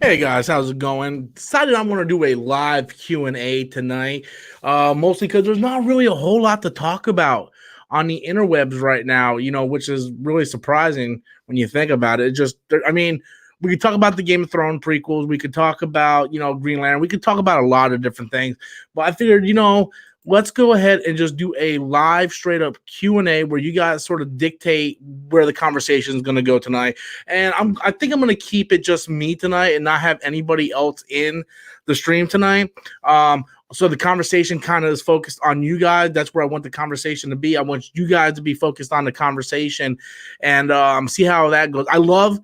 Hey guys, how's it going? Decided I'm going to do a live Q&A tonight, mostly because there's not really a whole lot to talk about on the interwebs right now, which is really surprising when you think about it. We could talk about the Game of Thrones prequels. We could talk about, Green Lantern. We could talk about a lot of different things. But I figured, let's go ahead and just do a live straight up Q&A where you guys sort of dictate where the conversation is going to go tonight. And I think I'm going to keep it just me tonight and not have anybody else in the stream tonight. So the conversation kind of is focused on you guys. That's where I want the conversation to be. I want you guys to be focused on the conversation and see how that goes. I love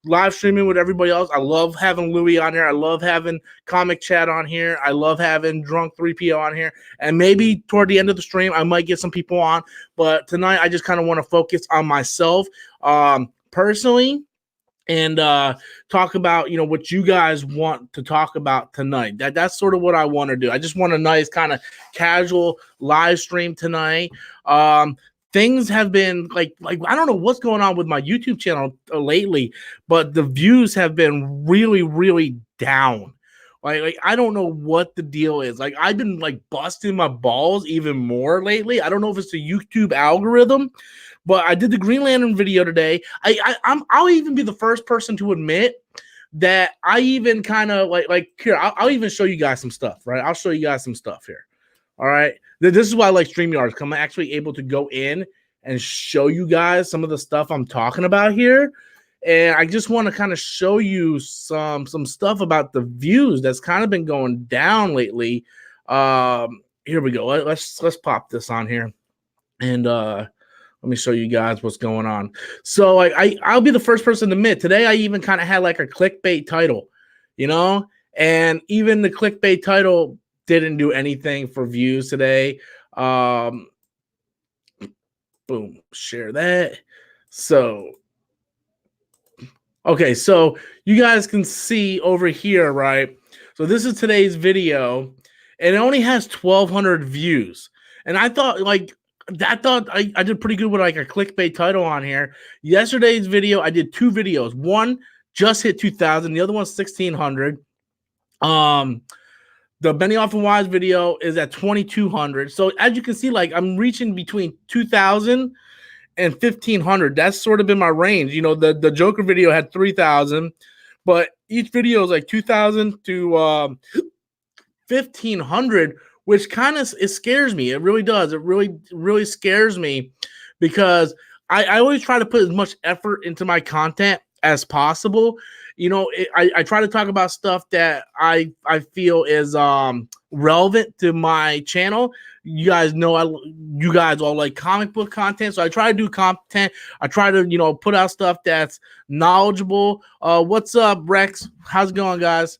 live streaming with everybody else. I love having Louis on here. I love having Comic Chat on here. I love having Drunk 3PO on here. And maybe toward the end of the stream, I might get some people on. But tonight, I just kind of want to focus on myself personally and talk about, what you guys want to talk about tonight. That's sort of what I want to do. I just want a nice kind of casual live stream tonight. Things have been like I don't know what's going on with my YouTube channel lately, but the views have been really down. Like I don't know what the deal is. Like I've been like busting my balls even more lately. I don't know if it's the YouTube algorithm, but I did the Green Lantern video today. I'll even be the first person to admit that I even kind of like here. I'll even show you guys some stuff, right? I'll show you guys some stuff here. All right. This is why I like StreamYard, because I'm actually able to go in and show you guys some of the stuff I'm talking about here. And I just want to kind of show you some stuff about the views that's kind of been going down lately. Here we go. Let's pop this on here. And let me show you guys what's going on. So I'll be the first person to admit today I even kind of had like a clickbait title, and even the clickbait title didn't do anything for views today. Boom, share that. So, okay, so you guys can see over here, right? So this is today's video, and it only has 1,200 views. And I thought I did pretty good with like a clickbait title on here. Yesterday's video, I did two videos. One just hit 2,000. The other one's 1,600. The Benioff and Wise video is at 2,200. So as you can see, like I'm reaching between 2,000 and 1,500. That's sort of been my range. The Joker video had 3,000, but each video is like 2,000 to 1,500, which kind of it scares me. It really does. It really scares me because I always try to put as much effort into my content as possible. I try to talk about stuff that I feel is relevant to my channel. You guys know you guys all like comic book content, so I try to do content. I try to put out stuff that's knowledgeable. What's up, Rex? How's it going, guys?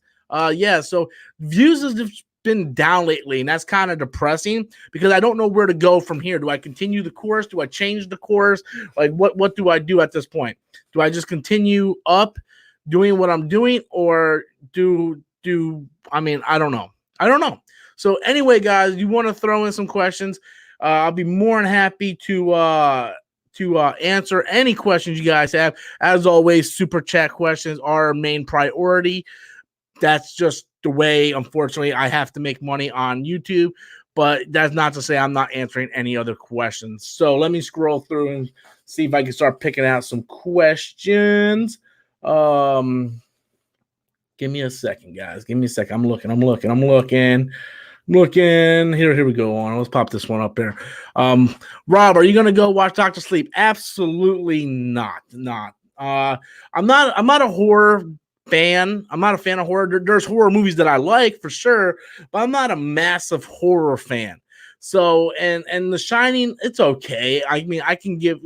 Yeah, so views has been down lately, and that's kind of depressing because I don't know where to go from here. Do I continue the course? Do I change the course? Like what do I do at this point? Do I just continue up doing what I'm doing, or I don't know. So anyway, guys, you want to throw in some questions, I'll be more than happy to answer any questions you guys have. As always, super chat questions are our main priority. That's just the way, unfortunately, I have to make money on YouTube, but that's not to say I'm not answering any other questions. So let me scroll through and see if I can start picking out some questions. Give me a second, guys. Give me a second. I'm looking. Here we go on. Let's pop this one up there. Rob, are you gonna go watch Dr. Sleep? Absolutely not. I'm not a horror fan. I'm not a fan of horror. There's horror movies that I like for sure, but I'm not a massive horror fan. So and The Shining, it's okay. I mean, I can give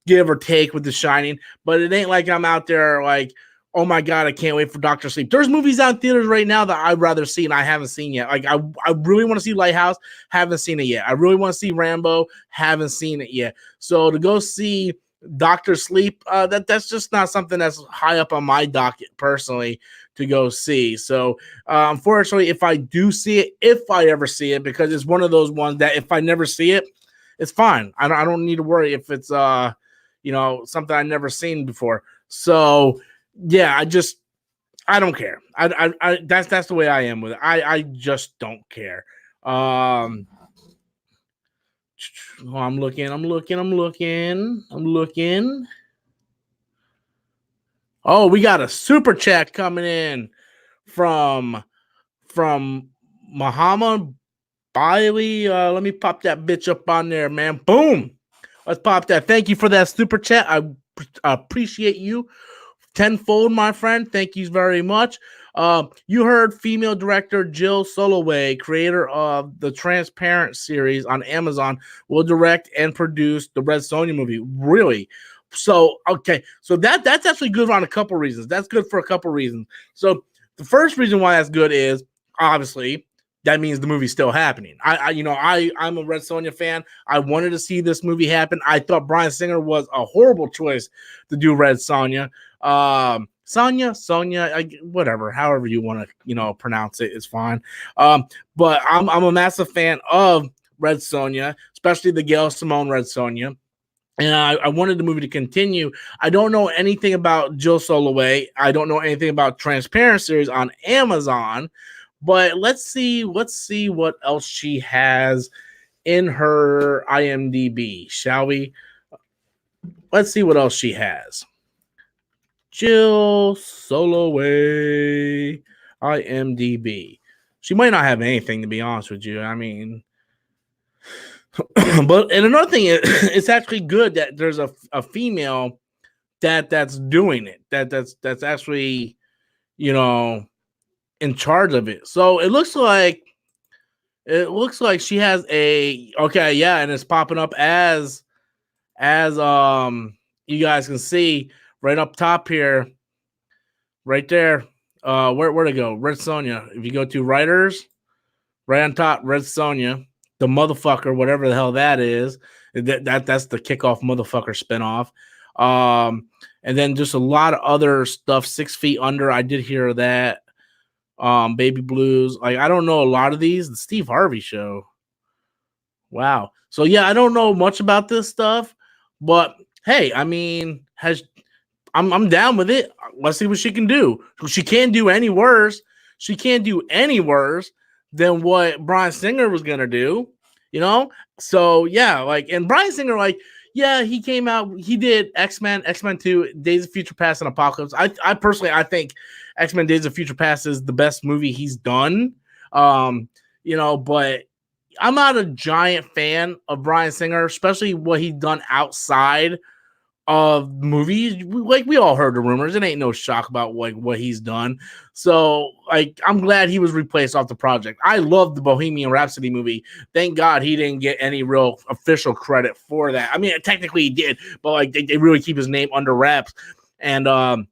give or take with The Shining, but it ain't like I'm out there like, oh my God, I can't wait for Dr. Sleep. There's movies out in theaters right now that I'd rather see and I haven't seen yet. Like I really want to see Lighthouse, haven't seen it yet. I really want to see Rambo, haven't seen it yet. So to go see Dr. Sleep, that's just not something that's high up on my docket personally to go see. So unfortunately, if I do see it, if I ever see it, because it's one of those ones that if I never see it, it's fine. I don't need to worry if it's something I've never seen before. So yeah, I don't care. That's the way I am with it. I just don't care. Oh, I'm looking. Oh, we got a super chat coming in from Muhammad Biley. Let me pop that bitch up on there, man. Boom. Let's pop that. Thank you for that super chat. I appreciate you tenfold, my friend. Thank you very much. You heard female director Jill Soloway, creator of the Transparent series on Amazon, will direct and produce the Red Sonja movie. Really? So, okay. So that's actually good on a couple reasons. That's good for a couple reasons. So the first reason why that's good is obviously that means the movie's still happening. I'm a Red Sonja fan. I wanted to see this movie happen. I thought Bryan Singer was a horrible choice to do Red Sonja. Sonya, whatever, however you want to, pronounce it is fine. But I'm a massive fan of Red Sonja, especially the Gail Simone Red Sonja. And I wanted the movie to continue. I don't know anything about Jill Soloway. I don't know anything about Transparent series on Amazon. But let's see what else she has in her IMDb, shall we? Let's see what else she has. Jill Soloway, IMDb. She might not have anything, to be honest with you. I mean, but and another thing is, it's actually good that there's a female that's doing it. That's actually, in charge of it. So it looks like she has and it's popping up as you guys can see right up top here, right there. Where to go? Red Sonja. If you go to writers, right on top, Red Sonja, the motherfucker, whatever the hell that is. That's the kickoff motherfucker spinoff. And then just a lot of other stuff. 6 Feet Under. I did hear that. Baby Blues. Like, I don't know a lot of these. The Steve Harvey Show. Wow. So yeah, I don't know much about this stuff, but hey, I mean, I'm down with it. Let's see what she can do. She can't do any worse. She can't do any worse than what Bryan Singer was gonna do. So yeah, and Bryan Singer, he came out, he did X-Men 2, Days of Future Past, and Apocalypse. I personally, I think X-Men Days of Future Past is the best movie he's done. But I'm not a giant fan of Bryan Singer, especially what he's done outside of movies. We all heard the rumors. It ain't no shock about what he's done. So I'm glad he was replaced off the project. I love the Bohemian Rhapsody movie. Thank God he didn't get any real official credit for that. I mean, technically he did, but they really keep his name under wraps. And I'm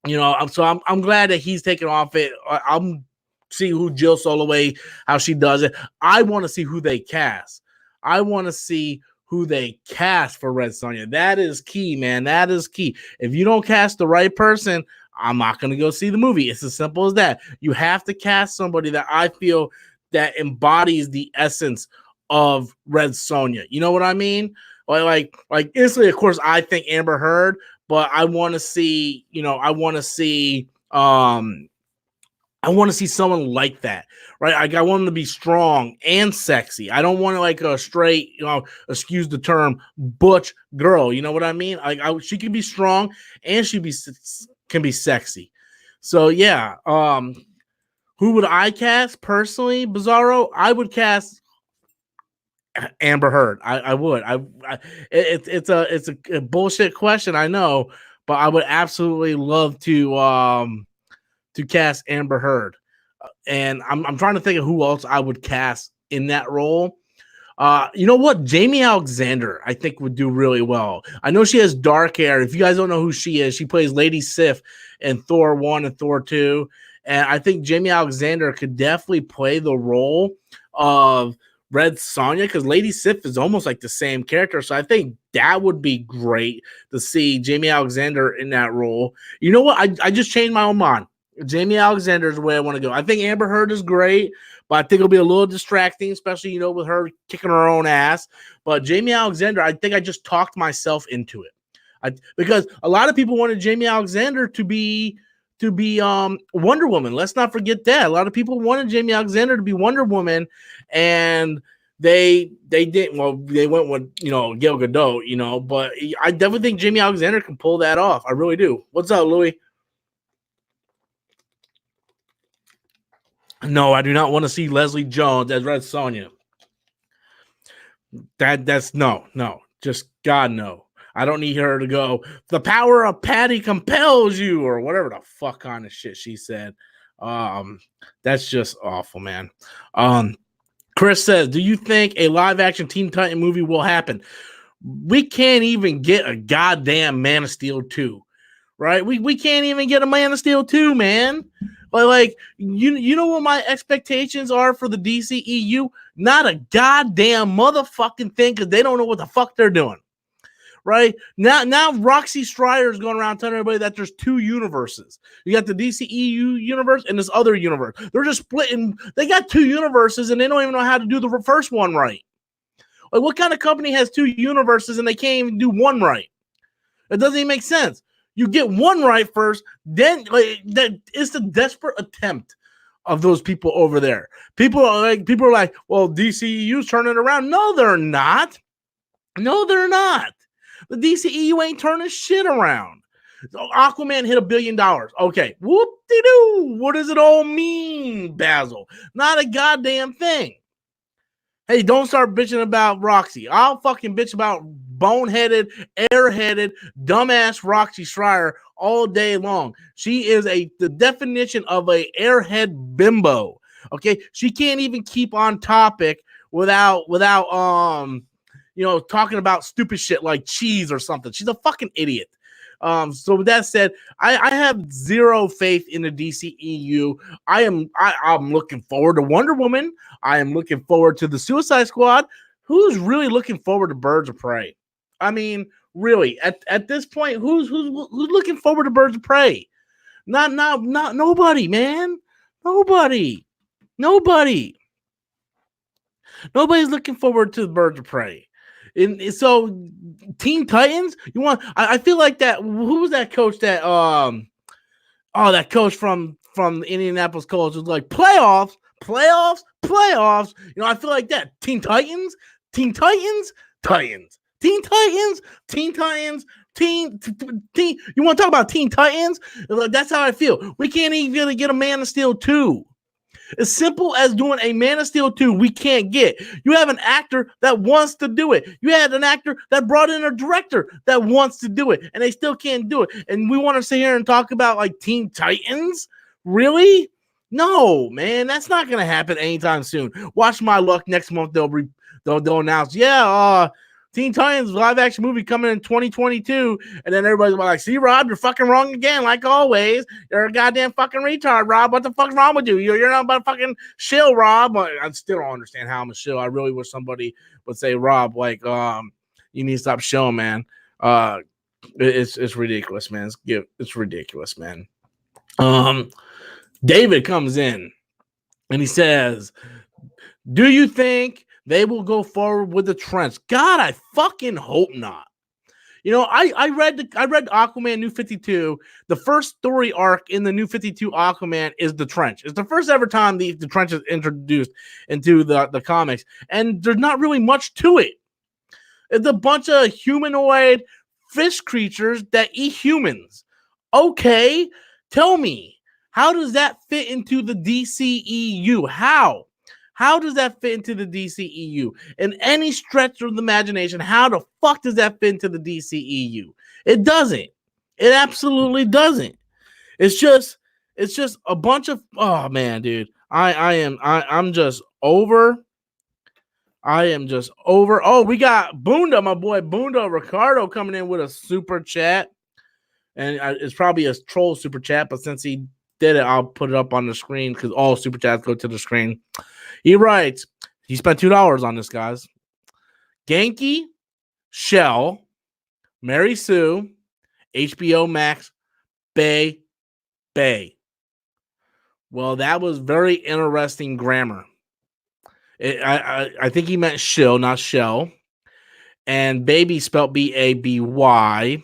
glad that he's taken off it. I'm see who Jill Soloway, how she does it. I want to see who they cast. I want to see who they cast for Red Sonja. That is key, man. That is key. If you don't cast the right person, I'm not going to go see the movie. It's as simple as that. You have to cast somebody that I feel that embodies the essence of Red Sonja. You know what I mean? Like instantly, of course, I think Amber Heard, but I want to see, I want to see someone like that, right? I want them to be strong and sexy. I don't want a straight, excuse the term, butch girl. You know what I mean? She can be strong and she can be sexy. So yeah, who would I cast personally? Bizarro, I would cast Amber Heard. I would. It's a bullshit question, I know, but I would absolutely love to cast Amber Heard. And I'm trying to think of who else I would cast in that role. You know what? Jamie Alexander, I think, would do really well. I know she has dark hair. If you guys don't know who she is, she plays Lady Sif in Thor 1 and Thor 2. And I think Jamie Alexander could definitely play the role of Red Sonja, because Lady Sif is almost like the same character. So I think that would be great to see Jamie Alexander in that role. You know what? I just changed my own mind. Jamie Alexander is the way I want to go. I think Amber Heard is great, but I think it'll be a little distracting, especially, with her kicking her own ass. But Jamie Alexander, I think I just talked myself into it. Because a lot of people wanted Jamie Alexander to be Wonder Woman. Let's not forget that. A lot of people wanted Jamie Alexander to be Wonder Woman, and they didn't. Well, they went with Gal Gadot, but I definitely think Jamie Alexander can pull that off. I really do. What's up, Louis? No, I do not want to see Leslie Jones as Red Sonja. That's no. Just God, no. I don't need her to go, the power of Patty compels you, or whatever the fuck kind of shit she said. That's just awful, man. Chris says, do you think a live action Teen Titan movie will happen? We can't even get a goddamn Man of Steel 2, right? We can't even get a Man of Steel 2, man. But like, you know what my expectations are for the DCEU? Not a goddamn motherfucking thing, because they don't know what the fuck they're doing. Right? Now Roxy Striar is going around telling everybody that there's two universes. You got the DCEU universe and this other universe. They're just splitting. They got two universes and they don't even know how to do the first one right. Like, what kind of company has two universes and they can't even do one right? It doesn't even make sense. You get one right first, then that is the desperate attempt of those people over there. People are like, well, DCEU's turning around. No, they're not. No, they're not. The DCEU ain't turning shit around. Aquaman hit $1 billion. Okay, whoop-de-doo. What does it all mean, Basil? Not a goddamn thing. Hey, don't start bitching about Roxy. I'll fucking bitch about boneheaded, airheaded, dumbass Roxy Striar all day long. She is the definition of a airhead bimbo. Okay, she can't even keep on topic without talking about stupid shit like cheese or something. She's a fucking idiot. So with that said, I have zero faith in the DCEU. I'm looking forward to Wonder Woman. I am looking forward to the Suicide Squad. Who's really looking forward to Birds of Prey? I mean, really, at this point, who's looking forward to Birds of Prey? Not nobody, man. Nobody's looking forward to the Birds of Prey. And so Teen Titans, I feel like that. Who was that coach that that coach from the Indianapolis Colts was like, playoffs. I feel like that. Teen Titans. You want to talk about Teen Titans? That's how I feel. We can't even get a Man of Steel 2. As simple as doing a Man of Steel 2, we can't get. You have an actor that wants to do it. You had an actor that brought in a director that wants to do it, and they still can't do it. And we want to sit here and talk about like Teen Titans? Really? No, man, that's not going to happen anytime soon. Watch my luck. Next month they'll announce, Teen Titans live action movie coming in 2022, and then everybody's like, see, Rob, you're fucking wrong again, like always. You're a goddamn fucking retard, Rob. What the fuck's wrong with you? You're not about fucking shill, Rob. I still don't understand how I'm a shill. I really wish somebody would say, Rob, like, you need to stop shilling, man. It's ridiculous, man. It's ridiculous, man. David comes in and he says, do you think they will go forward with the trench? God, I fucking hope not. I read Aquaman New 52. The first story arc in the New 52 Aquaman is the trench. It's the first ever time the trench is introduced into the comics, and there's not really much to it. It's a bunch of humanoid fish creatures that eat humans. Okay, tell me, how does that fit into the DCEU? How does that fit into the DCEU? In any stretch of the imagination, how the fuck does that fit into the DCEU? It doesn't. It absolutely doesn't. It's just a bunch of, oh man, dude. I'm just over. I am just over. Oh, we got Bunda, my boy Bunda Ricardo coming in with a super chat. And it's probably a troll super chat, but since he did it, I'll put it up on the screen because all super chats go to the screen. He writes, he spent $2 on this, guys. Genki, Shell, Mary Sue, HBO Max, Bay. Well, that was very interesting grammar. I think he meant shill, not shell. And baby spelled Baby.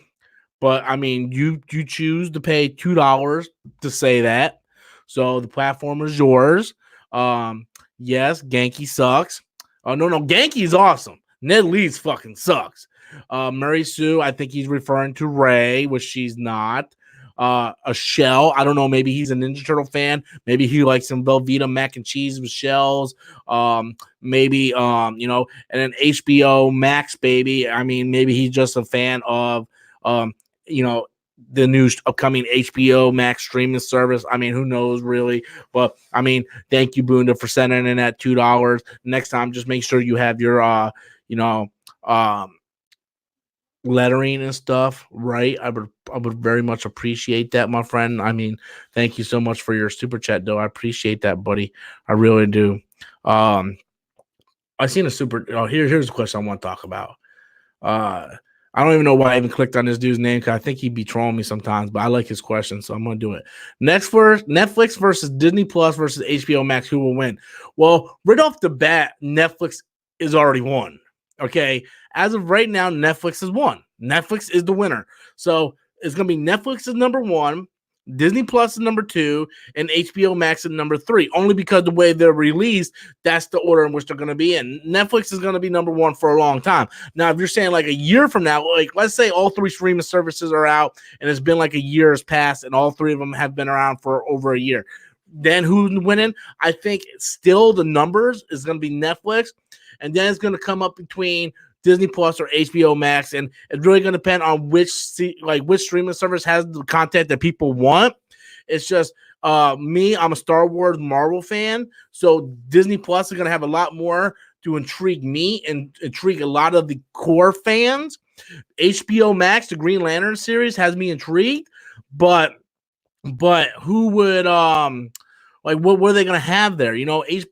But I mean, you choose to pay $2 to say that, so the platform is yours. Yes, Genki sucks. Oh no, Genki's awesome. Ned Leeds fucking sucks. Mary Sue, I think he's referring to Ray, which she's not. A Shell, I don't know. Maybe he's a Ninja Turtle fan. Maybe he likes some Velveeta mac and cheese with shells. Maybe and an HBO Max baby. I mean, maybe he's just a fan of um, you know, the new upcoming HBO Max streaming service. I mean, who knows really? But I mean, thank you, Bunda, for sending in that $2. Next time, just make sure you have your lettering and stuff right. I would very much appreciate that, my friend. I mean, thank you so much for your super chat, though. I appreciate that, buddy. I really do. I seen a super. Oh, here's a question I want to talk about. I don't even know why I even clicked on this dude's name, because I think he'd be trolling me sometimes, but I like his question, so I'm going to do it. Next, for Netflix versus Disney Plus versus HBO Max, who will win? Well, right off the bat, Netflix is already won. Okay, as of right now, Netflix has won. Netflix is the winner. So it's going to be Netflix is number one, Disney Plus is number two, and HBO Max is number three. Only because the way they're released, that's the order in which they're going to be in. Netflix is going to be number one for a long time. Now, if you're saying like a year from now, like let's say all three streaming services are out and it's been like a year has passed and all three of them have been around for over a year, then who's winning? I think still the numbers is going to be Netflix, and then it's going to come up between Disney Plus or HBO Max, and it's really going to depend on which streaming service has the content that people want. It's just me. I'm a Star Wars Marvel fan, so Disney Plus is going to have a lot more to intrigue me and intrigue a lot of the core fans. HBO Max, the Green Lantern series, has me intrigued, but who would what are they going to have there?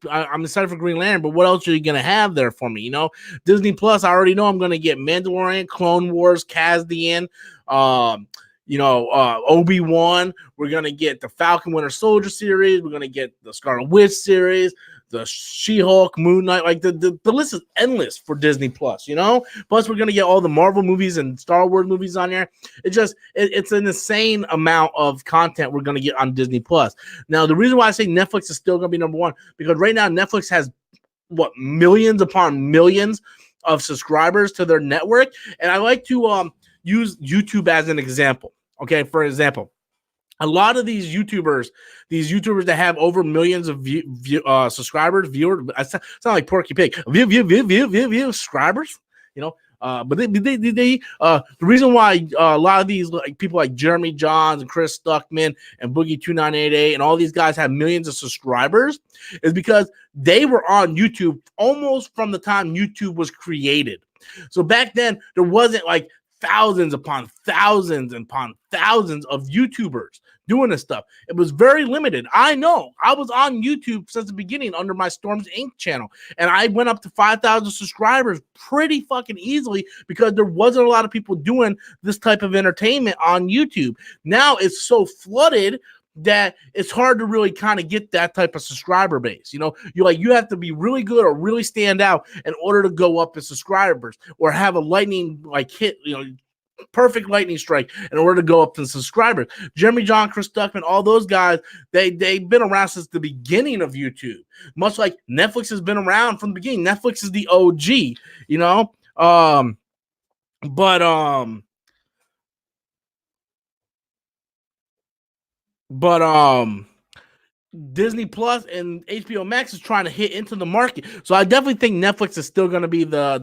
I'm excited for Green Lantern, but what else are you going to have there for me? Disney Plus, I already know I'm going to get Mandalorian, Clone Wars, Cassian, Obi-Wan. We're going to get the Falcon Winter Soldier series. We're going to get the Scarlet Witch series, the She-Hulk, Moon Knight. Like the list is endless for Disney Plus, Plus, we're going to get all the Marvel movies and Star Wars movies on there. It's an insane amount of content we're going to get on Disney Plus. Now, the reason why I say Netflix is still going to be number one, because right now Netflix has millions upon millions of subscribers to their network. And I like to use YouTube as an example. Okay, for example, a lot of these YouTubers that have over millions of subscribers, viewers, I sound like Porky Pig, subscribers, but they the reason why a lot of these people like Jeremy Johns and Chris Stuckman and Boogie 2988 and all these guys have millions of subscribers is because they were on YouTube almost from the time YouTube was created. So back then there wasn't like thousands upon thousands upon thousands of YouTubers doing this stuff. It was very limited. I know. I was on YouTube since the beginning under my Storms Inc. channel, and I went up to 5,000 subscribers pretty fucking easily because there wasn't a lot of people doing this type of entertainment on YouTube. Now it's so flooded that it's hard to really kind of get that type of subscriber base. You have to be really good or really stand out in order to go up in subscribers or have a lightning hit, perfect lightning strike in order to go up in subscribers. Jeremy John, Chris Duckman, all those guys, they've been around since the beginning of YouTube, much like Netflix has been around from the beginning. Netflix is the OG, But Disney Plus and HBO Max is trying to hit into the market. So I definitely think Netflix is still going to be the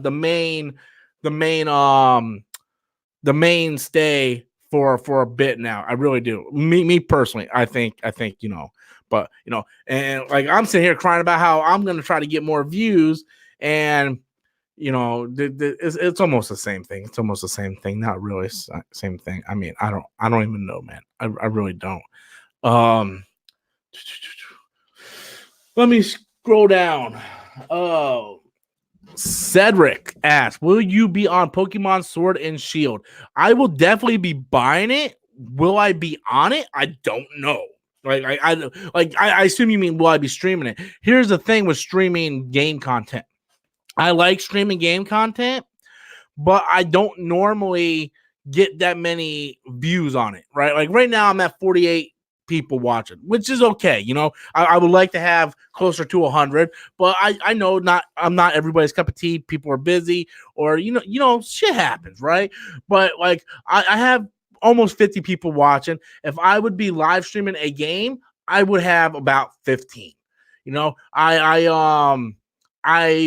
mainstay for a bit now. I really do. Me personally, I think, but and like I'm sitting here crying about how I'm going to try to get more views, and it's almost the same thing. It's almost the same thing. Not really same thing. I mean, I don't even know, man. I really don't. Let me scroll down. Oh, Cedric asks, will you be on Pokemon Sword and Shield? I will definitely be buying it. Will I be on it? I don't know. I assume you mean will I be streaming it? Here's the thing with streaming game content. I like streaming game content, but I don't normally get that many views on it, right? Like right now I'm at 48 people watching, which is okay. You know, I would like to have closer to 100, but I know I'm not everybody's cup of tea. People are busy, or shit happens, right? But like I have almost 50 people watching. If I would be live streaming a game, I would have about 15. You know, I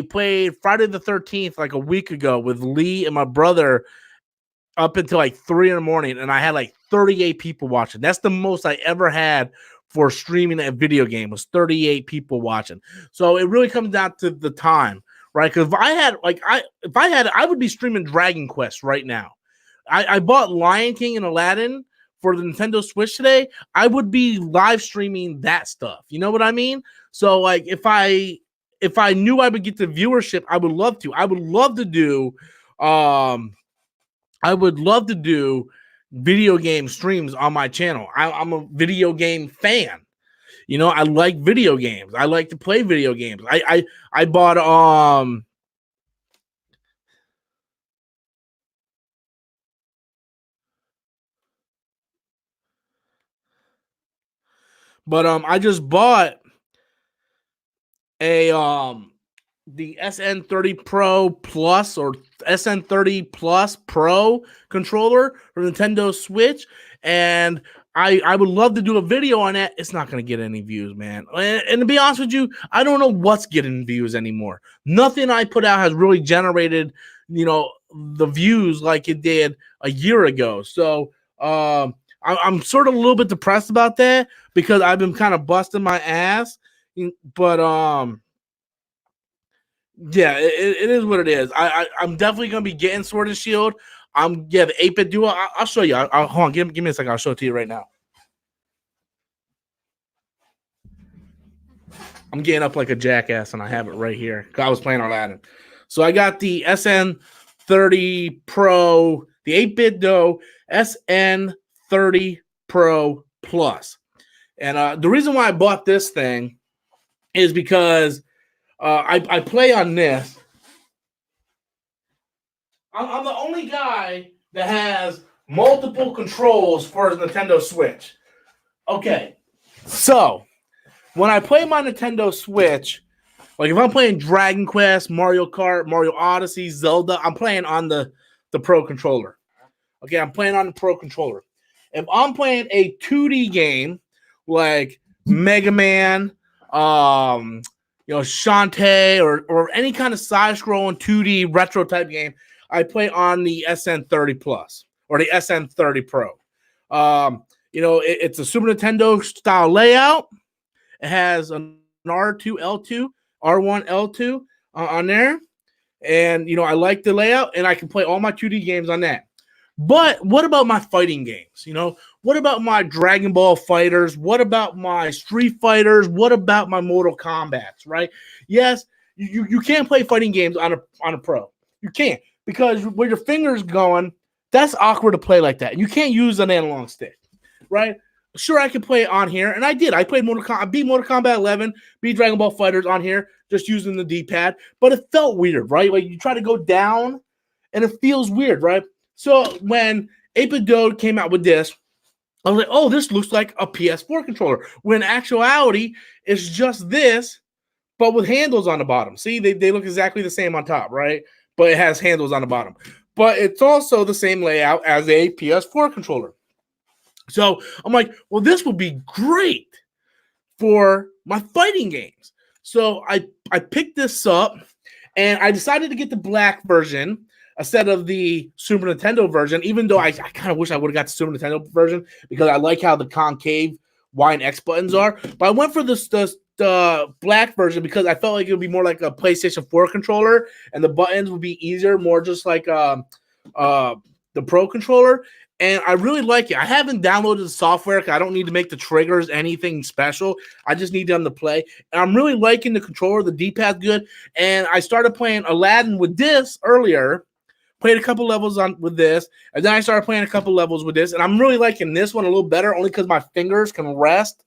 played Friday the 13th like a week ago with Lee and my brother up until like 3 in the morning, and I had like 38 people watching. That's the most I ever had for streaming a video game, was 38 people watching. So it really comes down to the time, right? Because if I had, I would be streaming Dragon Quest right now. I bought Lion King and Aladdin for the Nintendo Switch today. I would be live streaming that stuff. You know what I mean? So like if I knew I would get the viewership, I would love to. I would love to do video game streams on my channel. I'm a video game fan. You know, I like video games. I like to play video games. I bought I just bought a the SN30 Pro Plus or SN30 Plus Pro controller for Nintendo Switch, and I would love to do a video on that. It's not going to get any views, man. And to be honest with you, I don't know what's getting views anymore. Nothing I put out has really generated, the views like it did a year ago. So I'm sort of a little bit depressed about that because I've been kind of busting my ass. But yeah, it is what it is. I'm definitely gonna be getting Sword and Shield. The 8-bit duo. I'll show you. Hold on, give me a second. I'll show it to you right now. I'm getting up like a jackass, and I have it right here. I was playing Aladdin. So I got the SN30 Pro, the 8-bit duo SN30 Pro Plus, and the reason why I bought this thing is because I play on this. I'm the only guy that has multiple controls for his Nintendo Switch. Okay, so when I play my Nintendo Switch, like if I'm playing Dragon Quest, Mario Kart, Mario Odyssey, Zelda, I'm playing on the Pro Controller. Okay, I'm playing on the Pro Controller. If I'm playing a 2D game like Mega Man, Shantae or any kind of side-scrolling 2D retro type game, I play on the SN30 Plus or the SN30 Pro. It's a Super Nintendo style layout. It has an R2, L2, R1, L2 on there. And, I like the layout, and I can play all my 2D games on that. But what about my fighting games? What about my Dragon Ball Fighters? What about my Street Fighters? What about my Mortal Kombats, right? Yes, you can't play fighting games on a Pro. You can't, because where your finger's going, that's awkward to play like that. And you can't use an analog stick, right? Sure, I could play on here, and I did. I played I beat Mortal Kombat 11, beat Dragon Ball Fighters on here, just using the D-pad. But it felt weird, right? Like you try to go down, and it feels weird, right? So when 8-bit Dode came out with this, I was like, oh, this looks like a PS4 controller. When in actuality, it's just this, but with handles on the bottom. See, they look exactly the same on top, right? But it has handles on the bottom. But it's also the same layout as a PS4 controller. So I'm like, well, this would be great for my fighting games. So I picked this up, and I decided to get the black version instead of the Super Nintendo version, even though I kind of wish I would have got the Super Nintendo version because I like how the concave Y and X buttons are. But I went for the black version because I felt like it would be more like a PlayStation 4 controller, and the buttons would be easier, more just like the Pro controller. And I really like it. I haven't downloaded the software because I don't need to make the triggers anything special. I just need them to play. And I'm really liking the controller. The D-pad's good. And I started playing Aladdin with this earlier. Played a couple levels with this. And then I started playing a couple levels with this. And I'm really liking this one a little better only because my fingers can rest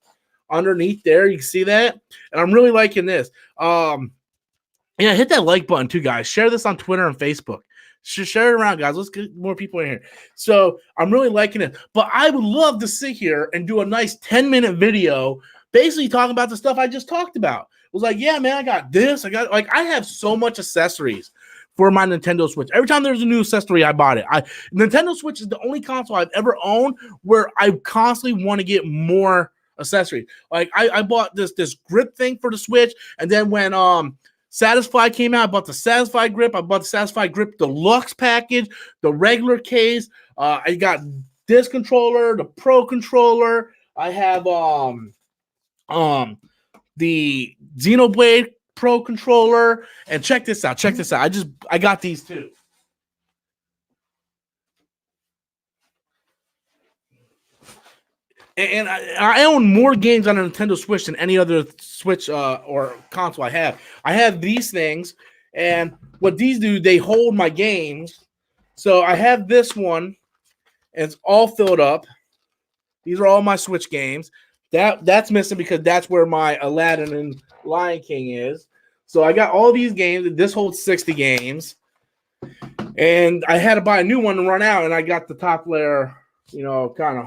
underneath there. You can see that. And I'm really liking this. Hit that like button too, guys. Share this on Twitter and Facebook. Share it around, guys. Let's get more people in here. So I'm really liking it. But I would love to sit here and do a nice 10-minute video basically talking about the stuff I just talked about. It was like, yeah, man, I got this. I have so much accessories for my Nintendo Switch. Every time there's a new accessory, I bought it. Nintendo Switch is the only console I've ever owned where I constantly want to get more accessories. Like I bought this grip thing for the Switch, and then when Satisfy came out, I bought the Satisfy grip. I bought the Satisfy grip deluxe package, the regular case. I got this controller, the Pro controller. I have the Xenoblade Pro controller, and check this out. I got these too. And I own more games on a Nintendo Switch than any other Switch or console I have. I have these things, and what these do, they hold my games. So I have this one, and it's all filled up. These are all my Switch games. That's missing because that's where my Aladdin and Lion King is. So I got all these games. This holds 60 games. And I had to buy a new one to run out, and I got the top layer, kind of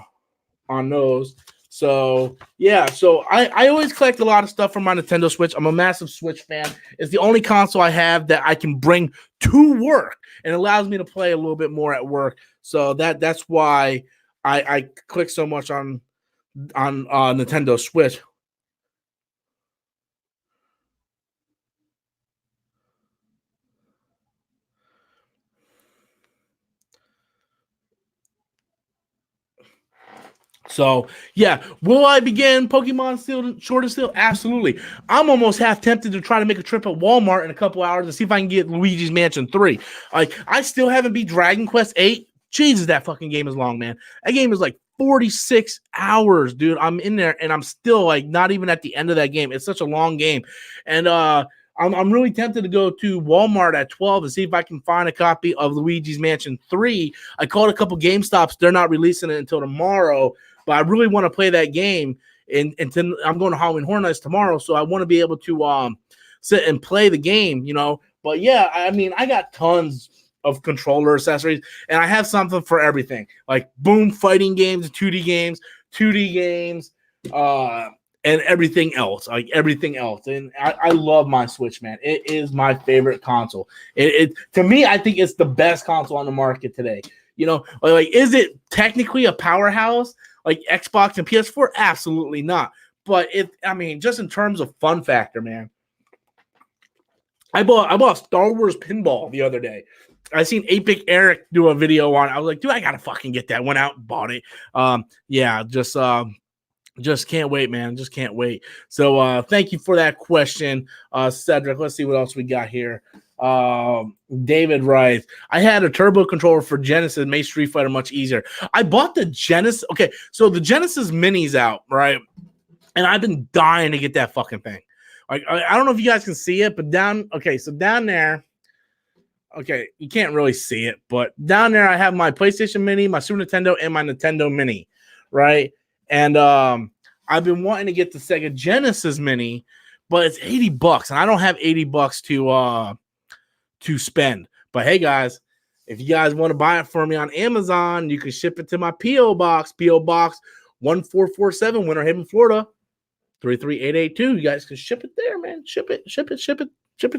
on those. So yeah, so I always collect a lot of stuff from my Nintendo Switch. I'm a massive Switch fan. It's the only console I have that I can bring to work, and it allows me to play a little bit more at work. So that's why I click so much on Nintendo Switch. So, yeah, will I begin Pokemon Sword and Shield? Absolutely. I'm almost half tempted to try to make a trip at Walmart in a couple hours and see if I can get Luigi's Mansion 3. Like, I still haven't beat Dragon Quest 8. Jesus, that fucking game is long, man. That game is like 46 hours, dude. I'm in there, and I'm still, like, not even at the end of that game. It's such a long game. And I'm really tempted to go to Walmart at 12 and see if I can find a copy of Luigi's Mansion 3. I called a couple GameStops. They're not releasing it until tomorrow. But I really want to play that game, and I'm going to Halloween Horror Nights tomorrow, so I want to be able to sit and play the game, But yeah, I mean, I got tons of controller accessories, and I have something for everything, like boom, fighting games, 2D games, and everything else, And I love my Switch, man. It is my favorite console. To me, I think it's the best console on the market today. Like, is it technically a powerhouse like Xbox and PS4? Absolutely not. But just in terms of fun factor, man. I bought Star Wars Pinball the other day. I seen 8-Bit Eric do a video on it. I was like, dude, I gotta fucking get that. Went out and bought it. Just can't wait, man. Just can't wait. So thank you for that question, Cedric. Let's see what else we got here. David writes, I had a turbo controller for Genesis, made Street Fighter much easier. I bought the Genesis. Okay, so the Genesis Mini's out, right? And I've been dying to get that fucking thing. Like, I don't know if you guys can see it, but down there, okay, you can't really see it, but down there I have my PlayStation Mini, my Super Nintendo, and my Nintendo Mini, right? And I've been wanting to get the Sega Genesis Mini, but it's $80, and I don't have $80 to spend. But hey, guys, if you guys want to buy it for me on Amazon, you can ship it to my P.O. Box, 1447, Winter Haven, Florida, 33882. You guys can ship it there, man. Ship it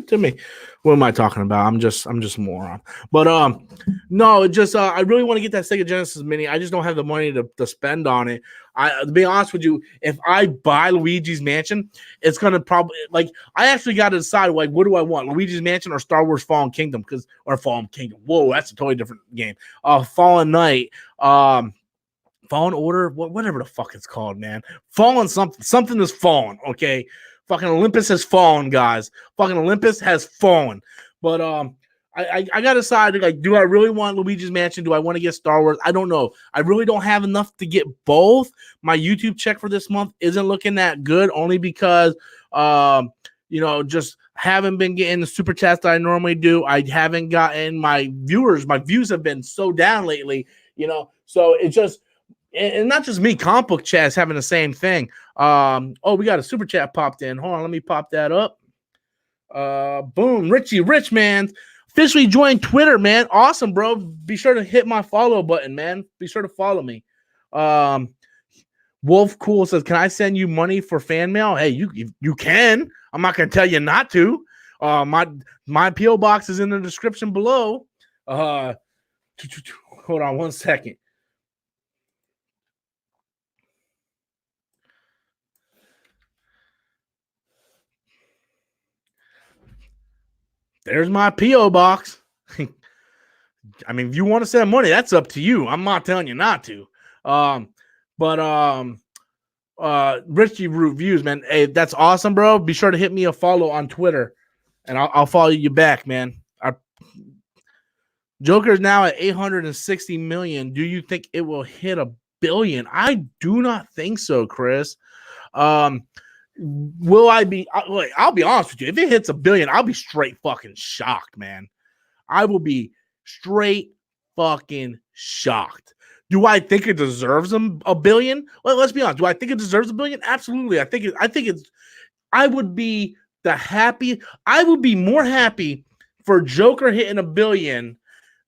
to me. What am I talking about? I'm just a moron. But no, I really want to get that Sega Genesis Mini. I just don't have the money to spend on it. To be honest with you, if I buy Luigi's Mansion, it's gonna probably, like, I actually got to decide, like, what do I want, Luigi's Mansion or Star Wars Fallen Kingdom? Or Fallen Kingdom. Whoa, that's a totally different game. Fallen Knight. Fallen Order, whatever the fuck it's called, man. Fallen something is fallen, okay? Fucking Olympus has fallen, guys. Fucking Olympus has fallen. But I got to decide, like, do I really want Luigi's Mansion? Do I want to get Star Wars? I don't know. I really don't have enough to get both. My YouTube check for this month isn't looking that good, only because, just haven't been getting the super chats that I normally do. I haven't gotten my views have been so down lately, So it's just, and not just me, comic book chat's having the same thing. We got a super chat popped in. Hold on, let me pop that up. Boom, Richie Richman. Officially joined Twitter, man. Awesome, bro. Be sure to hit my follow button, man. Be sure to follow me. Wolf Cool says, "Can I send you money for fan mail?" Hey, you can. I'm not gonna tell you not to. My PO box is in the description below. Hold on one second. There's my PO box. I mean, if you want to send money, that's up to you. I'm not telling you not to. Richie Reviews, man. Hey, that's awesome, bro. Be sure to hit me a follow on Twitter, and I'll follow you back, man. Joker's now at 860 million. Do you think it will hit $1 billion? I do not think so, Chris. Will I be? I'll be honest with you. If it hits $1 billion, I'll be straight fucking shocked, man. I will be straight fucking shocked. Do I think it deserves $1 billion? Well, let's be honest. Do I think it deserves $1 billion? Absolutely. I would be more happy for Joker hitting $1 billion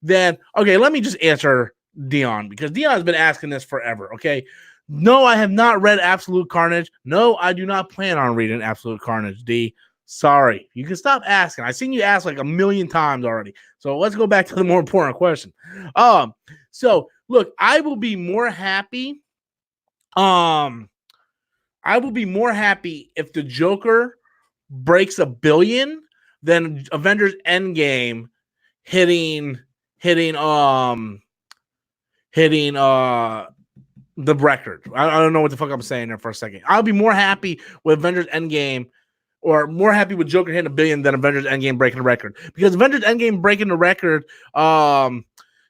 than, okay, let me just answer Dion, because Dion's been asking this forever. Okay. No, I have not read Absolute Carnage. No, I do not plan on reading Absolute Carnage, D. Sorry. You can stop asking. I've seen you ask like 1 million times already. So let's go back to the more important question. So look, I will be more happy. I will be more happy if the Joker breaks $1 billion than Avengers Endgame hitting the record. I don't know what the fuck I'm saying there for a second. I'll be more happy with Avengers Endgame, or more happy with Joker hitting $1 billion than Avengers Endgame breaking the record. Because Avengers Endgame breaking the record,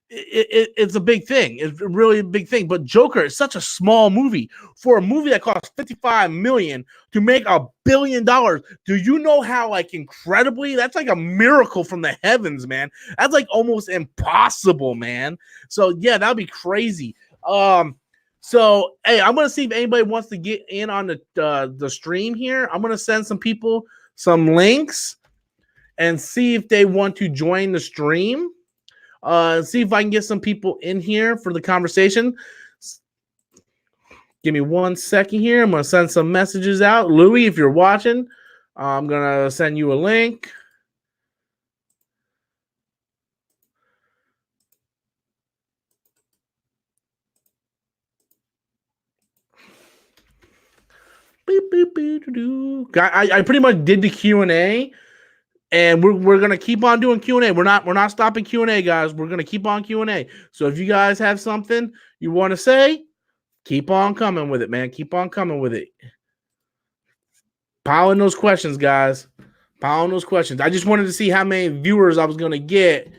it's a big thing. It's really a big thing. But Joker is such a small movie. For a movie that costs $55 million to make $1 billion, do you know how like incredibly? That's like a miracle from the heavens, man. That's like almost impossible, man. So yeah, that'd be crazy. So, hey, I'm going to see if anybody wants to get in on the stream here. I'm going to send some people some links and see if they want to join the stream. See if I can get some people in here for the conversation. Give me 1 second here. I'm going to send some messages out. Louis, if you're watching, I'm going to send you a link. I pretty much did the Q&A, and we're gonna keep on doing Q&A. We're not stopping Q&A, guys. We're gonna keep on Q&A. So if you guys have something you want to say, keep on coming with it, man. Keep on coming with it. Pile in those questions, guys. Pile in those questions. I just wanted to see how many viewers I was gonna get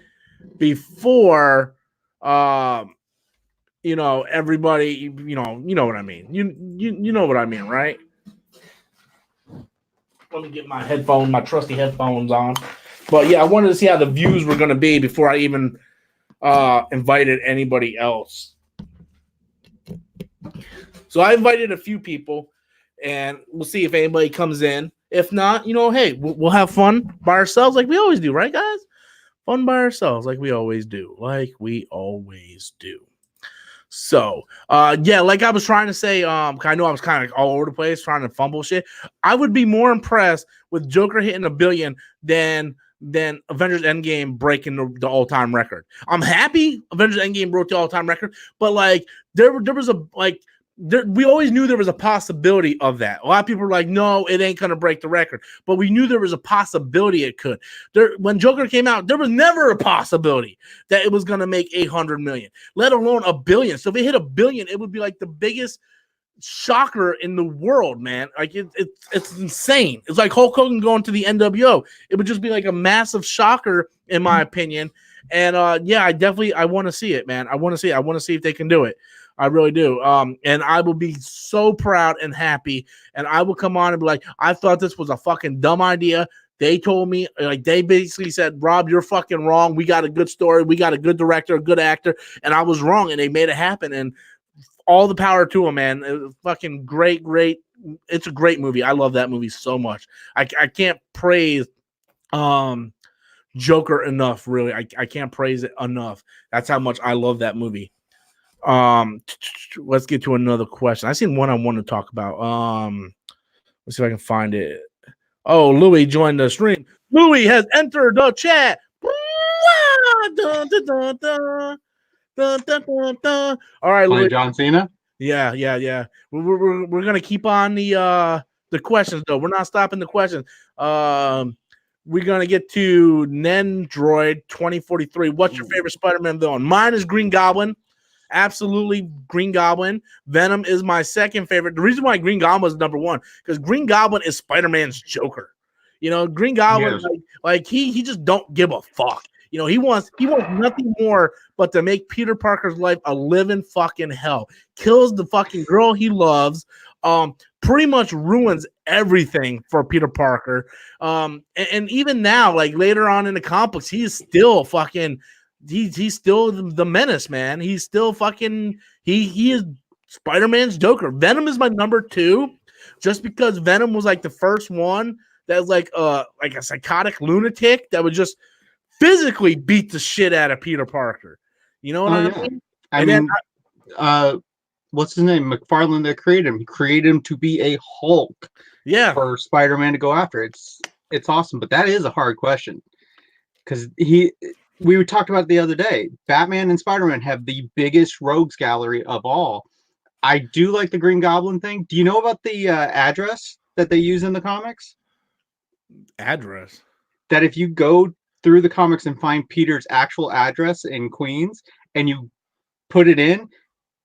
before everybody, you know what I mean. You know what I mean, right? Let me get my trusty headphones on. But yeah, I wanted to see how the views were going to be before I even invited anybody else. So I invited a few people, and we'll see if anybody comes in. If not, hey, we'll have fun by ourselves like we always do, right, guys? Fun by ourselves like we always do. So, yeah, like I was trying to say, I know I was kind of all over the place trying to fumble shit. I would be more impressed with Joker hitting $1 billion than Avengers Endgame breaking the all-time record. I'm happy Avengers Endgame broke the all-time record, but like there was we always knew there was a possibility of that. A lot of people were like, no, it ain't going to break the record. But we knew there was a possibility it could. When Joker came out, there was never a possibility that it was going to make 800 million, let alone $1 billion. So if it hit $1 billion, it would be like the biggest shocker in the world, man. Like it's insane. It's like Hulk Hogan going to the NWO. It would just be like a massive shocker, in my opinion. And yeah, I want to see it, man. I want to see if they can do it. I really do. And I will be so proud and happy. And I will come on and be like, I thought this was a fucking dumb idea. They told me, like, they basically said, Rob, you're fucking wrong. We got a good story. We got a good director, a good actor. And I was wrong. And they made it happen. And all the power to them, man. It was fucking great. It's a great movie. I love that movie so much. I can't praise Joker enough. Really, I can't praise it enough. That's how much I love that movie. Let's get to another question. I seen one I want to talk about. Let's see if I can find it. Oh, Louis joined the stream. Louis has entered the chat. Dun, dun, dun, dun. Dun, dun, dun, dun. All right, Louis. John Cena. Yeah. We're gonna keep on the questions though. We're not stopping the questions. We're gonna get to Nendroid 2043. What's your favorite Spider-Man villain? Mine is Green Goblin. Absolutely, Green Goblin. Venom is my second favorite. The reason why Green Goblin is number one because Green Goblin is Spider-Man's Joker. Green Goblin, he just don't give a fuck. He wants nothing more but to make Peter Parker's life a living fucking hell. Kills the fucking girl he loves. Pretty much ruins everything for Peter Parker. And even now, like later on in the comics, he is still fucking. He's still the menace, man. He's still fucking. He is Spider-Man's Joker. Venom is my number 2, just because Venom was like the first one that was like a psychotic lunatic that would just physically beat the shit out of Peter Parker. You know what I mean? What's his name? McFarlane that created him. He created him to be a Hulk. Yeah. For Spider-Man to go after. It's awesome, but that is a hard question. Because we talked about it the other day. Batman and Spider-Man have the biggest rogues gallery of all. I do like the Green Goblin thing. Do you know about the address that they use in the comics? Address? That if you go through the comics and find Peter's actual address in Queens and you put it in,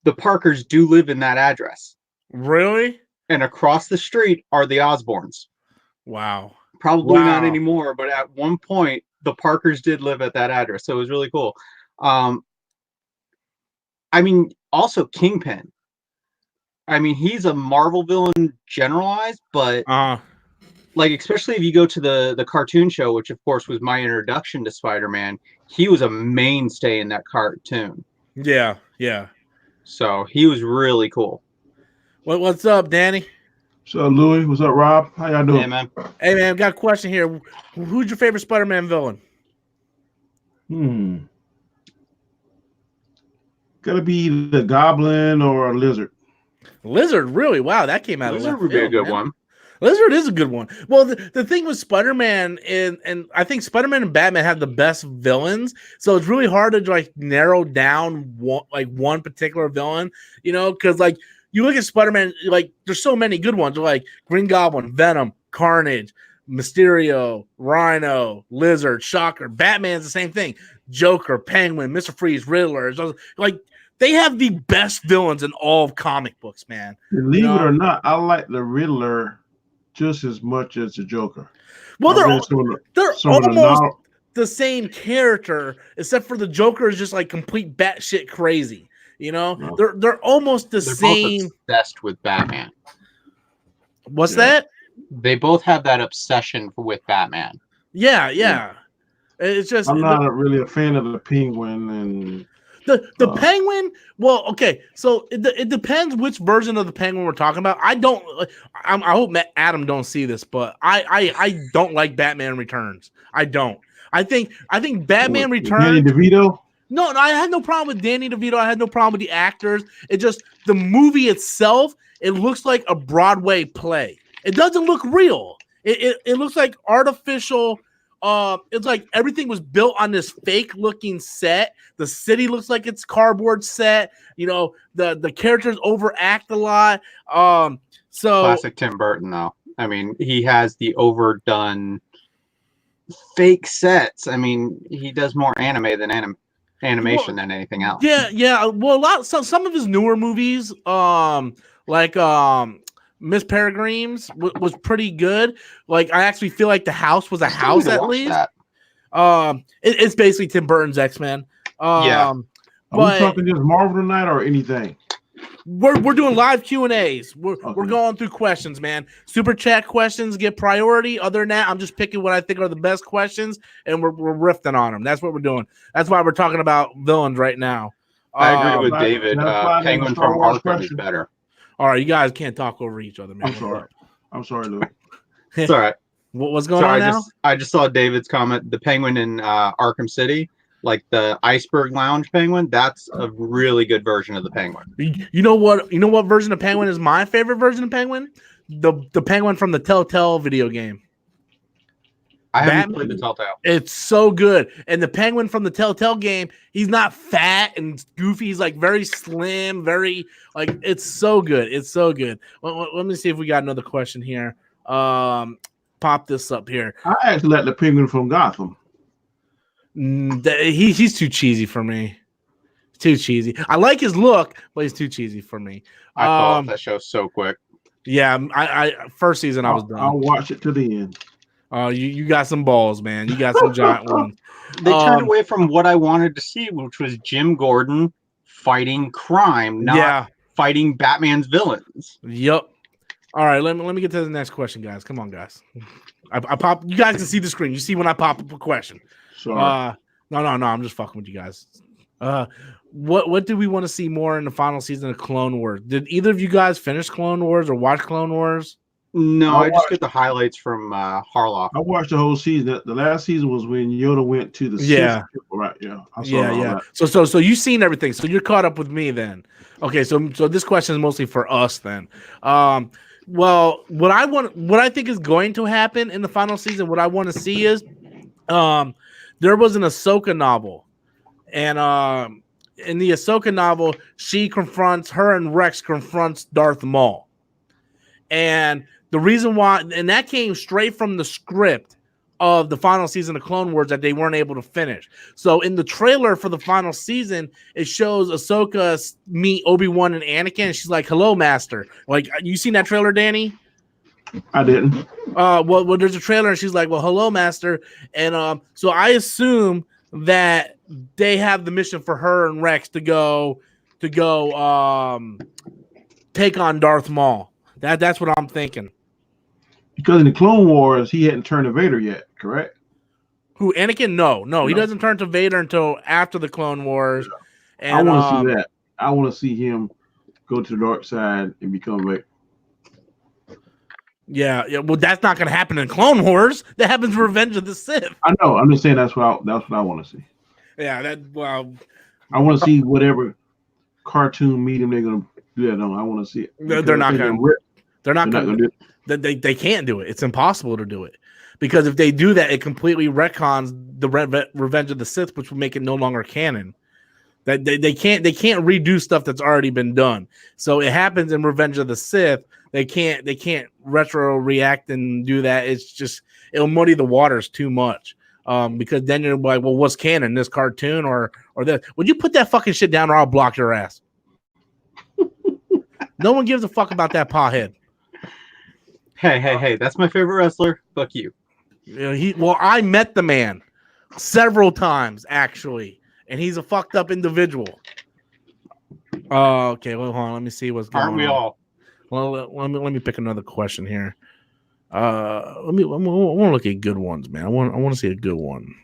the Parkers do live in that address. Really? And across the street are the Osborns. Wow. Probably not anymore, but at one point, the Parkers did live at that address. So it was really cool. Also Kingpin. He's a Marvel villain generalized, but especially if you go to the cartoon show, which of course was my introduction to Spider-Man, he was a mainstay in that cartoon. Yeah. So he was really cool. What's up, Danny? So Louis, what's up, Rob? How y'all doing? Hey man, I've got a question here. Who's your favorite Spider-Man villain? Gotta be the Goblin or a Lizard. Lizard, really? Wow, that came out Lizard of left would be a good man. one. Lizard is a good one. Well, the thing with Spider-Man and I think Spider-Man and Batman have the best villains, so it's really hard to narrow down one particular villain, because you look at Spider-Man, there's so many good ones, like Green Goblin, Venom, Carnage, Mysterio, Rhino, Lizard, Shocker. Batman's the same thing. Joker, Penguin, Mr. Freeze, Riddler. They have the best villains in all of comic books, man. Believe it or not, I like the Riddler just as much as the Joker. Well, they're almost the same character, except for the Joker is just complete batshit crazy. No. They're almost the same. Both obsessed with Batman. What's that? They both have that obsession with Batman. Yeah. It's just I'm not really a fan of the Penguin and the Penguin. Well, okay, so it depends which version of the Penguin we're talking about. I hope Adam don't see this, but I don't like Batman Returns. I don't. I think Batman Returns. Danny DeVito. No, I had no problem with Danny DeVito. I had no problem with the actors. It just the movie itself. It looks like a Broadway play. It doesn't look real. It looks like artificial. It's like everything was built on this fake looking set. The city looks like it's cardboard set. The characters overact a lot. So classic Tim Burton though. He has the overdone fake sets. He does more anime than animation than anything else. Yeah. Well, some of his newer movies, Miss Peregrine's was pretty good. I actually feel like the house was a house at least. It's basically Tim Burton's X-Men. Are we talking just Marvel tonight or anything? We're doing live Q&As. We're going through questions, man. Super chat questions get priority. Other than that, I'm just picking what I think are the best questions, and we're riffing on them. That's what we're doing. That's why we're talking about villains right now. I agree with David. Penguin from Arkham is better. All right, you guys can't talk over each other, man. I'm sorry, Lou. It's all right. What's going So on now? I just saw David's comment. The Penguin in Arkham City, like the Iceberg Lounge Penguin, that's a really good version of the Penguin. You know what? You know what version of Penguin is my favorite version of Penguin? The Penguin from the Telltale video game. I haven't played the Telltale. It's so good. And the Penguin from the Telltale game, he's not fat and goofy. He's like very slim, very like it's so good. It's so good. Let me see if we got another question here. Pop this up here. I actually like the Penguin from Gotham. He's too cheesy for me. Too cheesy. I like his look, but he's too cheesy for me. I fell off that show so quick. Yeah, I first season I was done. I'll watch it to the end. You got some balls, man. You got some giant ones. They turned away from what I wanted to see, which was Jim Gordon fighting crime, not fighting Batman's villains. Yep. All right, let me get to the next question, guys. Come on, guys. I pop. You guys can see the screen. You see when I pop up a question. Sorry. No. I'm just fucking with you guys. What do we want to see more in the final season of Clone Wars? Did either of you guys finish Clone Wars or watch Clone Wars? No, I just get the highlights from Harloff. I watched the whole season. The last season was when Yoda went to the Sith, right? Yeah, I saw that. So you've seen everything. So you're caught up with me then. Okay, so this question is mostly for us then. Well, what I think is going to happen in the final season, what I want to see is, there was an Ahsoka novel, and in the Ahsoka novel, her and Rex confronts Darth Maul, and the reason why, and that came straight from the script of the final season of Clone Wars that they weren't able to finish. So in the trailer for the final season, it shows Ahsoka meet Obi-Wan and Anakin, and she's like, "Hello, Master." Like, you seen that trailer, Danny? I didn't. Well, there's a trailer, and she's like, "Well, hello, Master." And so I assume that they have the mission for her and Rex to go take on Darth Maul. That's what I'm thinking. Because in the Clone Wars, he hadn't turned to Vader yet, correct? Who, Anakin? No, he doesn't turn to Vader until after the Clone Wars. Yeah. And I want to see that. I want to see him go to the dark side and become Vader. Yeah. Well, that's not going to happen in Clone Wars. That happens in Revenge of the Sith. I know. I'm just saying that's what I want to see. Yeah. I want to see whatever cartoon medium they're going to do that on. I want to see it. They're not going to do it. They can't do it. It's impossible to do it, because if they do that, it completely retcons the Revenge of the Sith, which will make it no longer canon. That they can't redo stuff that's already been done. So it happens in Revenge of the Sith. They can't retro react and do that. It's just, it'll muddy the waters too much. Because then you're like, well, what's canon? This cartoon or this? Would you put that fucking shit down, or I'll block your ass? No one gives a fuck about that pothead. Hey, that's my favorite wrestler. Fuck you. I met the man several times, actually, and he's a fucked up individual. Okay, well, hold on. Let me see what's going on. Aren't we all? Well, let me pick another question here. I want to look at good ones, man. I want to see a good one.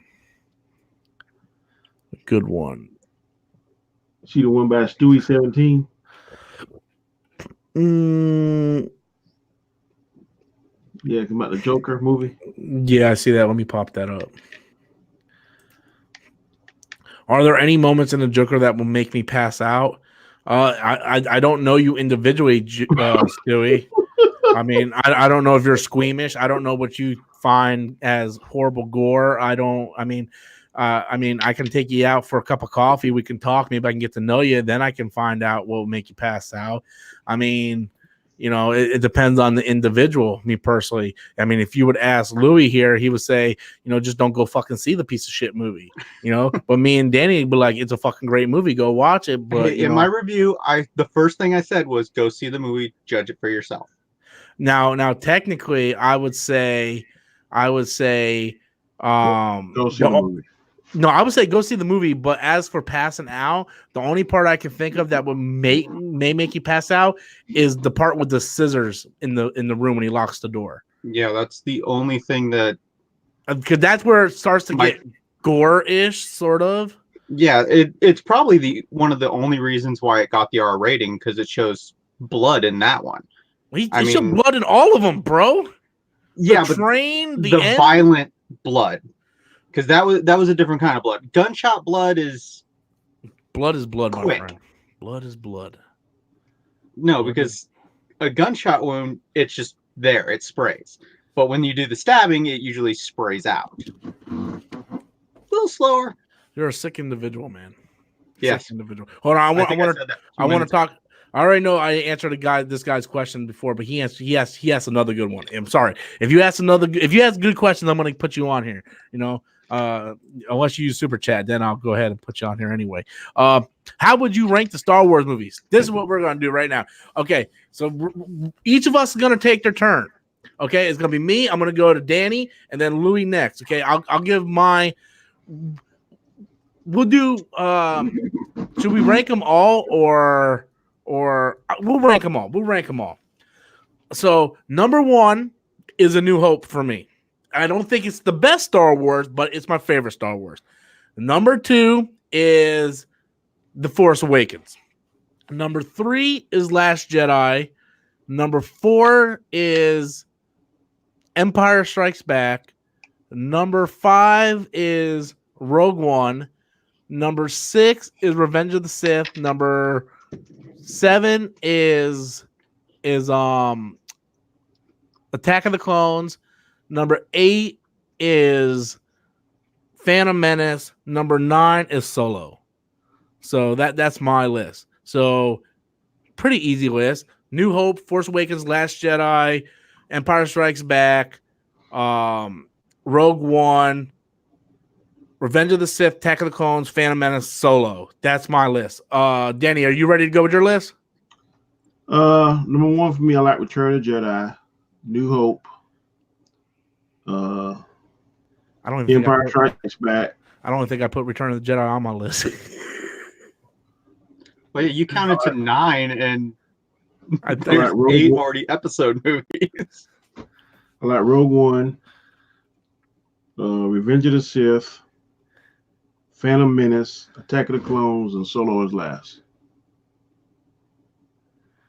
A good one. See the one by Stewie 17? Yeah, about the Joker movie. Yeah, I see that. Let me pop that up. Are there any moments in the Joker that will make me pass out? I don't know you individually, Stewie. I mean, I don't know if you're squeamish. I don't know what you find as horrible gore. I mean, I can take you out for a cup of coffee. We can talk. Maybe I can get to know you. Then I can find out what will make you pass out. I mean, it depends on the individual. Me personally, I mean, if you would ask Louis here, he would say, just don't go fucking see the piece of shit movie. But me and Danny would be like, it's a fucking great movie. Go watch it. But in my review, the first thing I said was go see the movie, judge it for yourself. Now, technically, I would say, go see the movie. No, I would say go see the movie. But as for passing out, the only part I can think of that would may make you pass out is the part with the scissors in the room when he locks the door. Yeah, that's the only thing that, because that's where it starts to get gore-ish, sort of. Yeah, it's probably one of the only reasons why it got the R rating, because it shows blood in that one. He showed blood in all of them, bro. Yeah, but train, the end? violent blood, because that was a different kind of blood. Gunshot blood is blood, my quick. friend. Blood is blood. No, because a gunshot wound, it's just there, it sprays. But when you do the stabbing, it usually sprays out. A little slower. You're a sick individual, man. Yes. Sick individual. Hold on, I want to talk. I already know I answered this guy's question before, but he has another good one. I'm sorry. If you ask good questions, I'm going to put you on here. You know, unless you use super chat, then I'll go ahead and put you on here anyway. How would you rank the Star Wars movies? This is what we're going to do right now. Okay, so each of us is going to take their turn. Okay, it's going to be me. I'm going to go to Danny and then Louis next. Okay, I'll give my. We'll do. Should we rank them all or we'll rank them all? We'll rank them all. So number 1 is A New Hope for me. I don't think it's the best Star Wars, but it's my favorite Star Wars. Number 2 is The Force Awakens. Number 3 is Last Jedi. Number 4 is Empire Strikes Back. Number 5 is Rogue One. Number 6 is Revenge of the Sith. Number 7 is Attack of the Clones. Number 8 is Phantom Menace. Number 9 is Solo. So that's my list. So pretty easy list. New Hope, Force Awakens, Last Jedi, Empire Strikes Back, Rogue One, Revenge of the Sith, Attack of the Clones, Phantom Menace, Solo. That's my list. Danny, are you ready to go with your list? Number 1 for me, I like Return of the Jedi, New Hope, I don't even Empire Strikes Back. I don't think I put Return of the Jedi on my list. Wait, you counted to 9, and I there's like 8 already episode movies. I like Rogue One, Revenge of the Sith, Phantom Menace, Attack of the Clones, and Solo is last.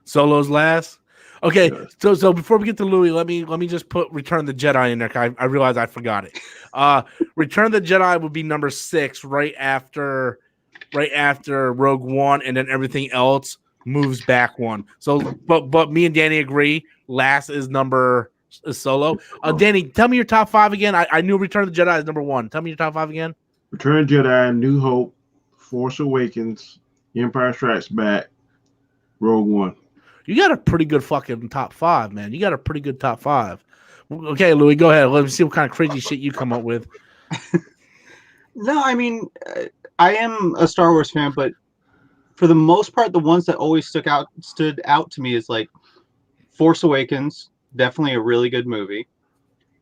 Solo's last. Okay, yes. so before we get to Louis, let me just put Return of the Jedi in there. I realized I forgot it. Return of the Jedi would be number 6, right after Rogue One, and then everything else moves back one. So, but me and Danny agree. Last is Solo. Danny, tell me your top 5 again. I knew Return of the Jedi is number 1. Tell me your top 5 again. Return of the Jedi, New Hope, Force Awakens, Empire Strikes Back, Rogue One. You got a pretty good fucking top 5, man. You got a pretty good top 5. Okay, Louis, go ahead. Let me see what kind of crazy shit you come up with. No, I mean, I am a Star Wars fan, but for the most part, the ones that always stood out to me is like Force Awakens, definitely a really good movie.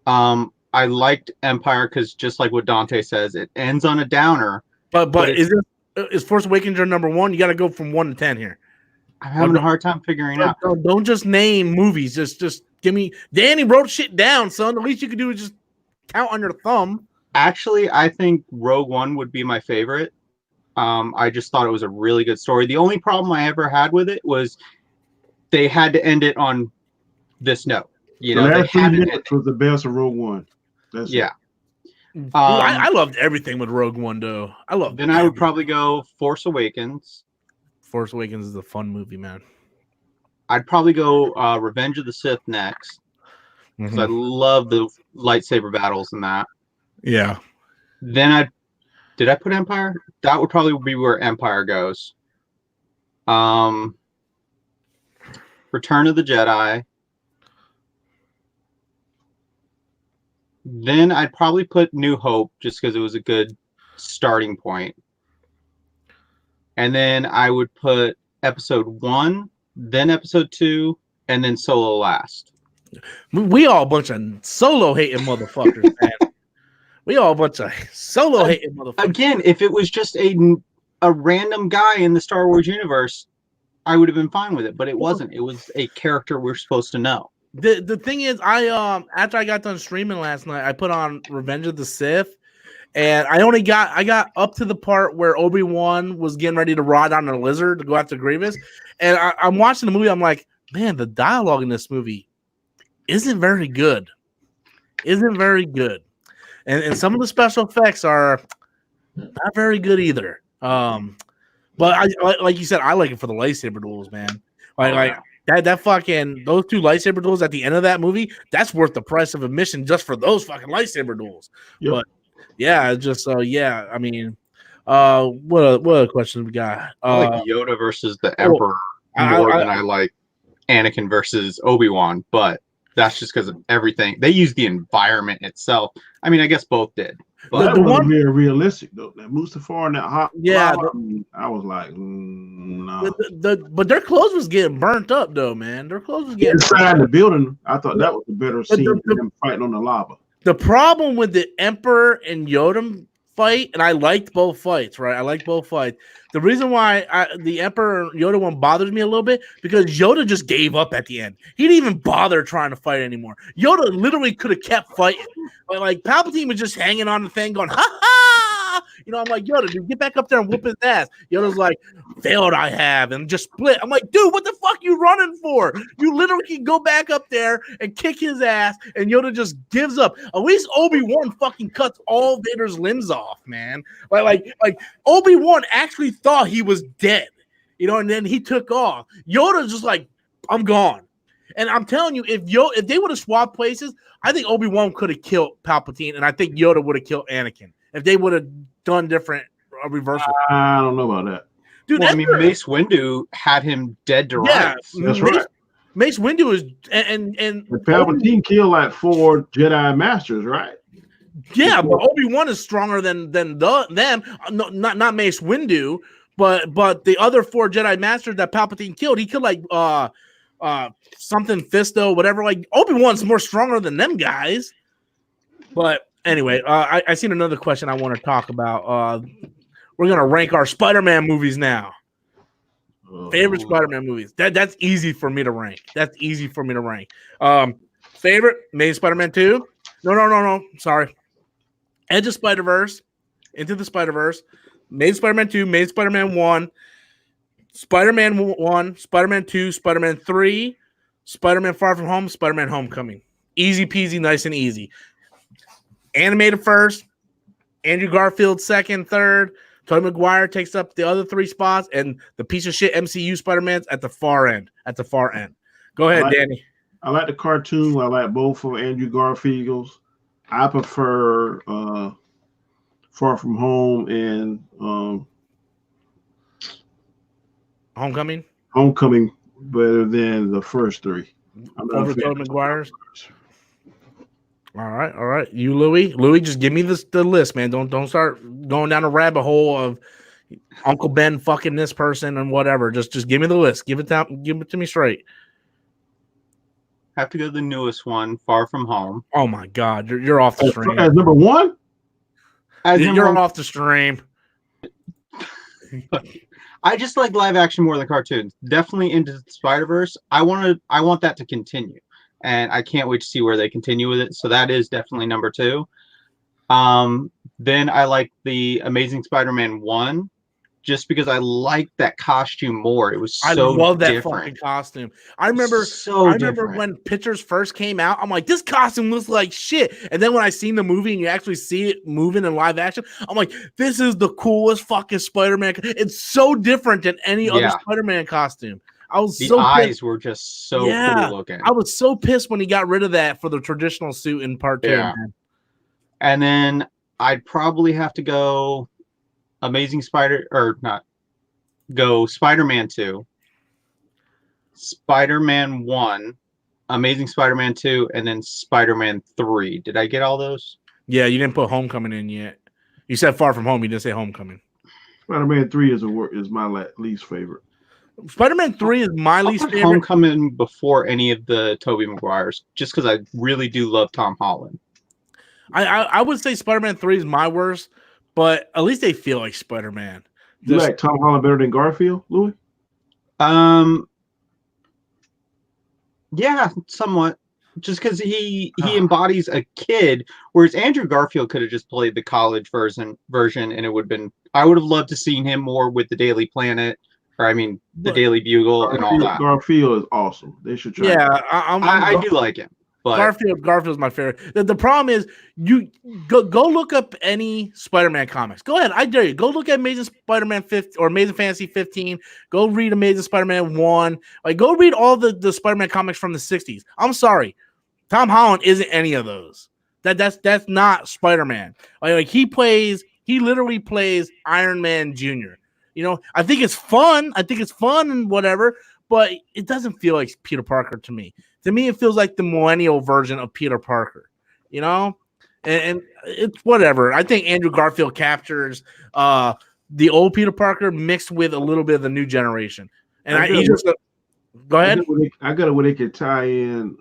I liked Empire because just like what Dante says, it ends on a downer. But is Force Awakens your number 1? You got to go from 1 to 10 here. I'm having a hard time figuring out. Don't just name movies. Just give me. Danny wrote shit down, son. The least you could do is just count on your thumb. Actually, I think Rogue One would be my favorite. I just thought it was a really good story. The only problem I ever had with it was they had to end it on this note. You know, last 3 minutes was the best of Rogue One. Yeah. I loved everything with Rogue One, though. I would probably go Force Awakens. Force Awakens is a fun movie, man. I'd probably go Revenge of the Sith next. Because I love the lightsaber battles in that. Yeah. Then did I put Empire? That would probably be where Empire goes. Return of the Jedi. Then I'd probably put New Hope just because it was a good starting point. And then I would put Episode 1, then Episode 2, and then Solo last. We all a bunch of Solo hating motherfuckers, man. We all a bunch of Solo hating motherfuckers. Again, if it was just a random guy in the Star Wars universe, I would have been fine with it. But it wasn't. It was a character we're supposed to know. The thing is, after I got done streaming last night, I put on Revenge of the Sith, and I got up to the part where Obi-Wan was getting ready to ride on a lizard to go after Grievous, and I'm watching the movie. I'm like, man, the dialogue in this movie isn't very good. isn't very good, and some of the special effects are not very good either. But like you said, I like it for the lightsaber duels, man. Like that fucking those two lightsaber duels at the end of that movie, that's worth the price of admission just for those fucking lightsaber duels. Yep. But yeah, just yeah, I mean, what other questions we got? I like Yoda versus the Emperor more than I like Anakin versus Obi-Wan, but that's just because of everything. They used the environment itself. I mean, I guess both did. But that wasn't very realistic though. That Mustafar and that hot. Yeah, I was like, no. But their clothes was getting burnt up though, man. Their clothes was getting inside the building. I thought that was a better scene than them fighting on the lava. The problem with the Emperor and Yoda fight, and I liked both fights, right? I liked both fights. The reason why the Emperor and Yoda one bothers me a little bit because Yoda just gave up at the end. He didn't even bother trying to fight anymore. Yoda literally could have kept fighting. But like Palpatine was just hanging on the thing going, ha ha! You know, I'm like, Yoda, dude, get back up there and whoop his ass. Yoda's like, failed I have, and just split. I'm like, dude, what the fuck you running for? You literally can go back up there and kick his ass, and Yoda just gives up. At least Obi-Wan fucking cuts all Vader's limbs off, man. Like Obi-Wan actually thought he was dead, you know, and then he took off. Yoda's just like, I'm gone. And I'm telling you, if they would have swapped places, I think Obi-Wan could have killed Palpatine, and I think Yoda would have killed Anakin if they would have done different reversal. I don't know about that. Dude, well, I mean, Mace Windu had him dead to rights. That's right. Mace Windu is and Palpatine killed like 4 Jedi Masters, right? Yeah, but Obi-Wan is stronger than them. No, not Mace Windu, but the other 4 Jedi Masters that Palpatine killed, he killed like something Fisto, whatever. Like Obi-Wan's more stronger than them guys. But anyway, I seen another question I want to talk about. We're gonna rank our Spider-Man movies now. Favorite Spider-Man movies. That's easy for me to rank. Favorite Amazing Spider-Man 2. No. Sorry. Edge of Spider-Verse, Into the Spider-Verse, Amazing Spider-Man 2, Amazing Spider-Man 1, Spider-Man 1, Spider-Man 2, Spider-Man 3, Spider-Man Far From Home, Spider-Man Homecoming. Easy peasy, nice and easy. Animated first, Andrew Garfield second, third, Tobey Maguire takes up the other 3 spots, and the piece of shit MCU Spider-Man's at the far end. Go ahead, Danny. I like the cartoon. I like both of Andrew Garfield's. I prefer Far From Home and Homecoming better than the first 3. Over Tobey Maguire's. All right. You, Louis, just give me the list, man. Don't start going down a rabbit hole of Uncle Ben fucking this person and whatever. Just give me the list. Give it to me straight. Have to go to the newest one, Far From Home. Oh my God, you're off the stream. As number 1? You're off the stream. I just like live action more than cartoons. Definitely Into the Spider-Verse. I want that to continue, and I can't wait to see where they continue with it. So that is definitely number 2. Then I like the Amazing Spider-Man 1, just because I like that costume more. It was so different. I love that fucking costume. I remember when pictures first came out, I'm like, this costume looks like shit. And then when I seen the movie and you actually see it moving in live action, I'm like, this is the coolest fucking Spider-Man. It's so different than any other Spider-Man costume. The eyes were just so cool looking. I was so pissed when he got rid of that for the traditional suit in part 2. Yeah. Man. And then I'd probably have to go Spider-Man 2, Spider-Man 1, Amazing Spider-Man 2, and then Spider-Man 3. Did I get all those? Yeah, you didn't put Homecoming in yet. You said Far From Home. You didn't say Homecoming. Spider-Man 3 is my least favorite. Spider-Man 3 is my least favorite. Homecoming before any of the Tobey Maguires, just because I really do love Tom Holland. I would say Spider-Man 3 is my worst, but at least they feel like Spider-Man. You like Tom Holland better than Garfield, Louis? Yeah, somewhat. Just because he embodies a kid, whereas Andrew Garfield could have just played the college version, and it would have been. I would have loved to seen him more with the Daily Planet, the Daily Bugle, and all that. Garfield is awesome. They should try. Yeah, I do like him. But Garfield's my favorite. The problem is you go look up any Spider-Man comics. Go ahead, I dare you. Go look at Amazing Spider-Man 15 or Amazing Fantasy 15. Go read Amazing Spider-Man 1. Like go read all the Spider-Man comics from the 60s. I'm sorry. Tom Holland isn't any of those. That's not Spider-Man. Like he literally plays Iron Man Jr. You know, I think it's fun. And whatever, but it doesn't feel like Peter Parker to me. To me, it feels like the millennial version of Peter Parker, you know? And it's whatever. I think Andrew Garfield captures the old Peter Parker mixed with a little bit of the new generation. And go ahead. I got a way they could tie in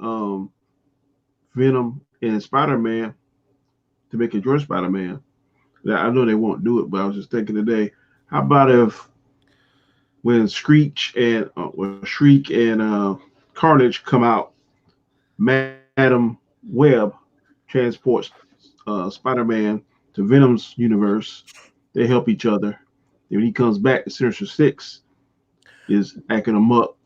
Venom and Spider-Man to make a George Spider-Man. I know they won't do it, but I was just thinking today, how about if when Shriek and Carnage come out, Madam Web transports Spider-Man to Venom's universe. They help each other. And when he comes back, the Sinister Six is acting amok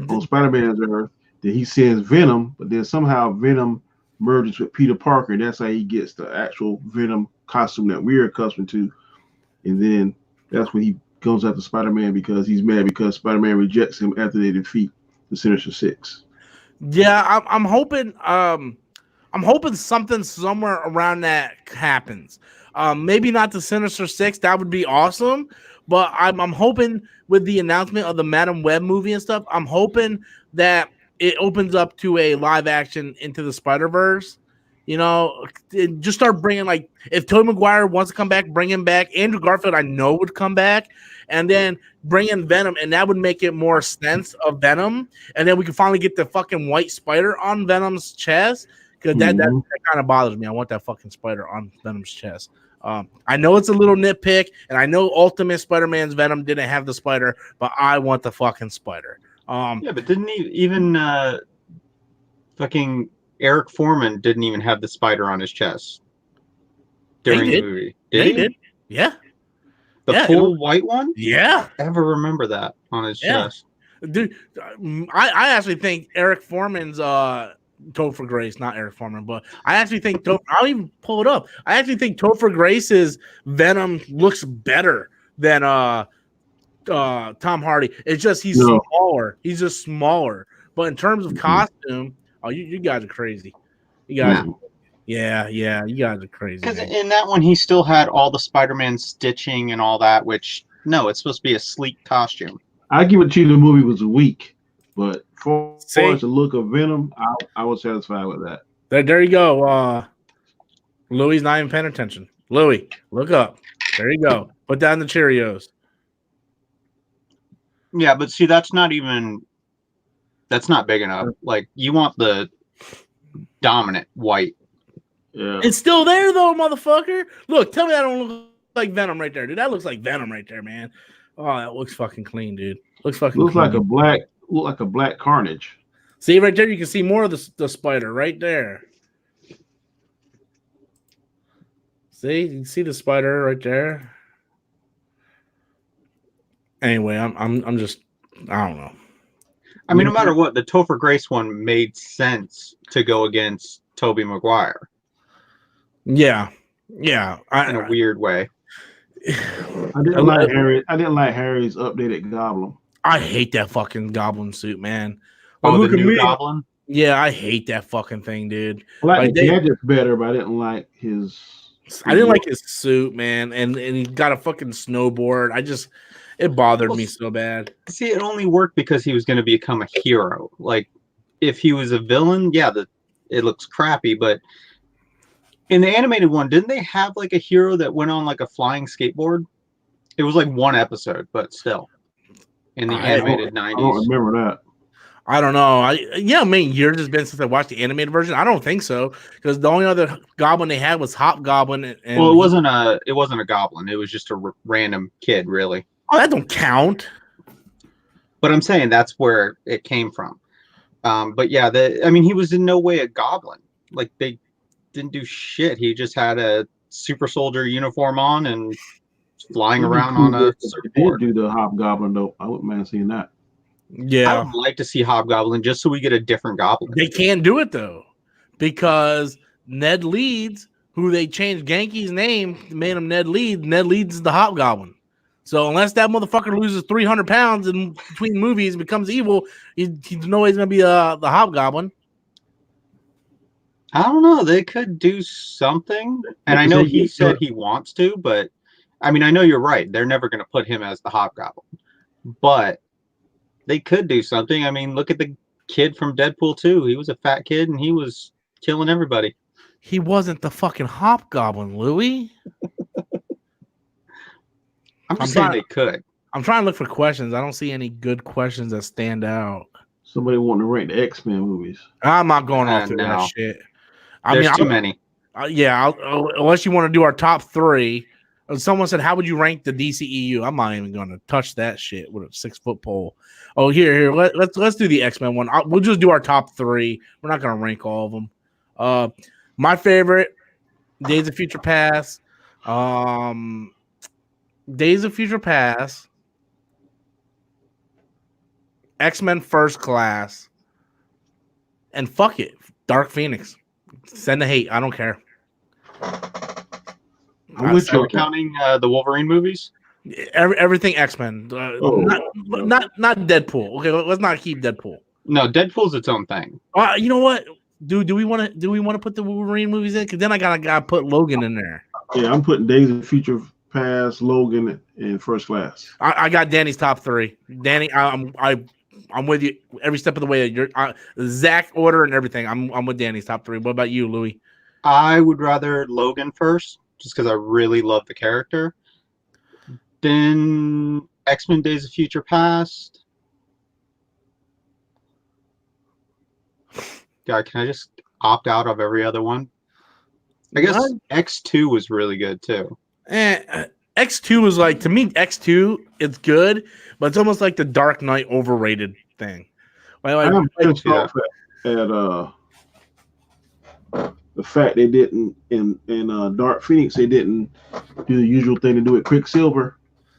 on Spider-Man's Earth. Then he sends Venom, but then somehow Venom merges with Peter Parker. And that's how he gets the actual Venom costume that we're accustomed to. And then that's when he goes after Spider-Man because he's mad because Spider-Man rejects him after they defeat the Sinister Six. Yeah, I'm hoping something somewhere around that happens. Maybe not the Sinister Six, that would be awesome. But I'm hoping with the announcement of the Madam Web movie and stuff, I'm hoping that it opens up to a live action Into the Spider-Verse. You know, just start bringing, like, if Tobey Maguire wants to come back, bring him back. Andrew Garfield, I know, would come back. And then bring in Venom, and that would make it more sense of Venom. And then we can finally get the fucking white spider on Venom's chest. Because that kind of bothers me. I want that fucking spider on Venom's chest. I know it's a little nitpick, and I know Ultimate Spider-Man's Venom didn't have the spider, but I want the fucking spider. Yeah, but didn't he even fucking Eric Foreman didn't even have the spider on his chest during the movie? Did he? Yeah. The full white one? Yeah. I ever remember that on his chest. Dude, I actually think Eric Foreman's Topher Grace, not Eric Foreman, but I actually think I'll even pull it up. I actually think Topher Grace's Venom looks better than Tom Hardy. It's just he's smaller. He's just smaller. But in terms of costume, you guys are crazy. You guys, yeah, you guys are crazy. Because in that one, he still had all the Spider-Man stitching and all that. Which it's supposed to be a sleek costume. I give it to you. The movie was weak, but for the look of Venom, I was satisfied with that. There you go. Louie's not even paying attention. Louie, look up. There you go. Put down the Cheerios. Yeah, but see, that's not big enough. Like, you want the dominant white. Yeah. It's still there though, motherfucker. Look, tell me that don't look like Venom right there, dude. That looks like Venom right there, man. Oh, that looks fucking clean, dude. Looks like a black Carnage. See right there, you can see more of the spider right there. See, you can see the spider right there. Anyway, I'm just, I don't know. I mean, no matter what, the Topher Grace one made sense to go against Tobey Maguire. Yeah, in a weird way. I didn't like Harry's updated Goblin. I hate that fucking Goblin suit, man. Oh, the new Goblin? Yeah, I hate that fucking thing, dude. Like the gadget's better, but I didn't like his. I didn't like his suit, man, and he got a fucking snowboard. It bothered me so bad. See, it only worked because he was going to become a hero. Like, if he was a villain, it looks crappy. But in the animated one, didn't they have like a hero that went on like a flying skateboard? It was like one episode, but still. In the animated 90s. I don't remember that. I don't know. How many years it's been since I watched the animated version? I don't think so, because the only other goblin they had was Hobgoblin. Well, it wasn't a goblin. It was just a random kid, really. Oh, that don't count. But I'm saying that's where it came from. But yeah, he was in no way a goblin. Like, they didn't do shit. He just had a super soldier uniform on and flying around on a surfboard. They did do the Hobgoblin though. I wouldn't mind seeing that. Yeah, I would like to see Hobgoblin just so we get a different goblin. They can't do it though. because Ned Leeds, who they changed Genki's name, made him Ned Leeds. Ned Leeds is the Hobgoblin. So unless that motherfucker loses 300 pounds in between movies and becomes evil, he's no way he's gonna be the Hobgoblin. I don't know. They could do something, and I know he said he wants to, but I mean, I know you're right. They're never going to put him as the Hobgoblin, but they could do something. I mean, look at the kid from Deadpool 2. He was a fat kid, and he was killing everybody. He wasn't the fucking Hobgoblin, Louis. I'm saying they could. I'm trying to look for questions. I don't see any good questions that stand out. Somebody wanting to rank the X-Men movies. I'm not going off through that shit. There's too many. Unless you want to do our top 3. Someone said, "How would you rank the DCEU?" I'm not even going to touch that shit with a 6-foot pole. Oh, here. Let's do the X-Men one. We'll just do our top 3. We're not going to rank all of them. My favorite, Days of Future Past. Days of Future Past. X-Men First Class. And fuck it, Dark Phoenix. Send the hate. I don't care. So counting the Wolverine movies? Everything X-Men. Not Deadpool. Okay, let's not keep Deadpool. No, Deadpool's its own thing. You know what? Do we want to put the Wolverine movies in? Because then I gotta put Logan in there. Yeah, I'm putting Days of Future Past, Logan, and First Class. I got Danny's top 3. Danny, I'm with you every step of the way. You're Zach order and everything. I'm with Danny's top 3. What about you, Louis? I would rather Logan first, just because I really love the character. Then X-Men Days of Future Past. God, can I just opt out of every other one? I guess X2 was really good too. X2 was like, to me, X2 it's good, but it's almost like the Dark Knight overrated thing. I'm pissed off at the fact they didn't in Dark Phoenix, they didn't do the usual thing to do with Quicksilver.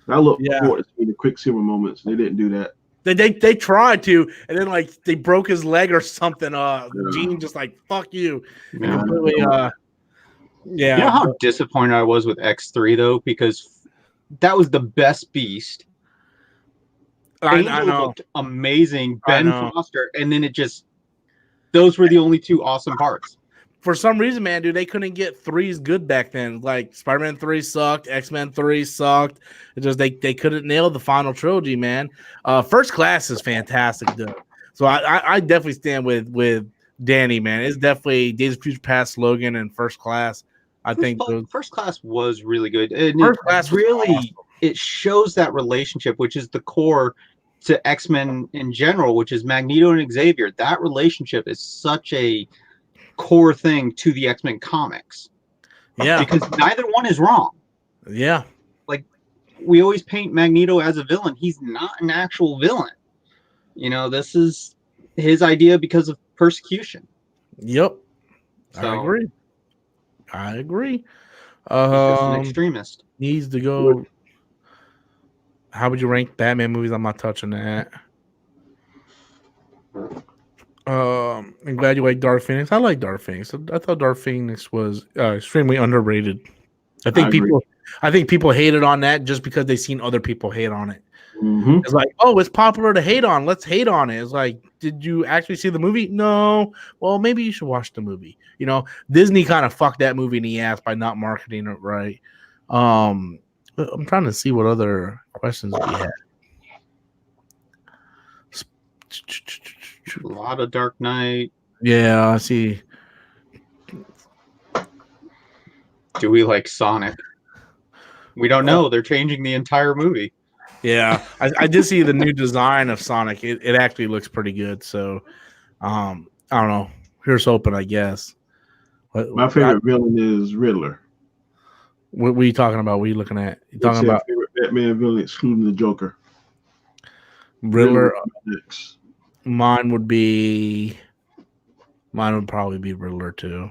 I look forward to seeing the Quicksilver moments. They didn't do that. They tried to, and then like they broke his leg or something. Gene just like, fuck you. Yeah. Completely, You know how disappointed I was with X3 though, because that was the best Beast. I know. Looked amazing. Ben Foster, and then those were the only 2 awesome parts. For some reason, man, dude, they couldn't get 3s good back then. Like Spider-Man 3 sucked, X-Men 3 sucked. It just they couldn't nail the final trilogy, man. First Class is fantastic, dude. So I definitely stand with Danny, man. It's definitely Days of Future Past, Logan, and First Class. I think First Class was really good. And First Class really awesome. It shows that relationship, which is the core to X-Men in general, which is Magneto and Xavier. That relationship is such a core thing to the X-Men comics. Yeah. Because neither one is wrong. Yeah. Like, we always paint Magneto as a villain. He's not an actual villain. You know, this is his idea because of persecution. Yep. So, I agree. He's just an extremist. Needs to go. How would you rank Batman movies? I'm not touching that. I'm glad you like Dark Phoenix. I like Dark Phoenix. I thought Dark Phoenix was extremely underrated. I think people hated on that just because they've seen other people hate on it. Mm-hmm. It's like, oh, it's popular to hate on. Let's hate on it. It's like, did you actually see the movie? No. Well, maybe you should watch the movie. You know, Disney kind of fucked that movie in the ass by not marketing it right. I'm trying to see what other questions we had. A lot of Dark Knight. Yeah, I see. Do we like Sonic? We don't know. They're changing the entire movie. Yeah, I did see the new design of Sonic. It actually looks pretty good. So, I don't know. Here's hoping, I guess. My favorite villain is Riddler. What are you talking about? What are you looking at? You talking about favorite Batman villain, excluding the Joker? Riddler. Mine would probably be Riddler too.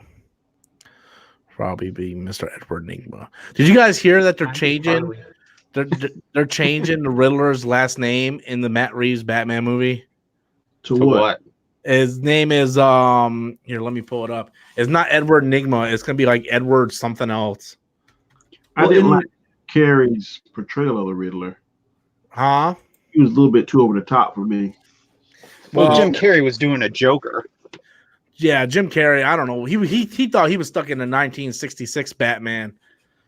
Probably be Mr. Edward Nygma. Did you guys hear that they're changing? They're changing the Riddler's last name in the Matt Reeves Batman movie. To what? His name is here, let me pull it up. It's not Edward Nigma. It's gonna be like Edward something else. I didn't like Carey's portrayal of the Riddler. Huh? He was a little bit too over the top for me. Well, Jim Carrey was doing a Joker. Yeah, Jim Carrey. I don't know. He thought he was stuck in the 1966 Batman.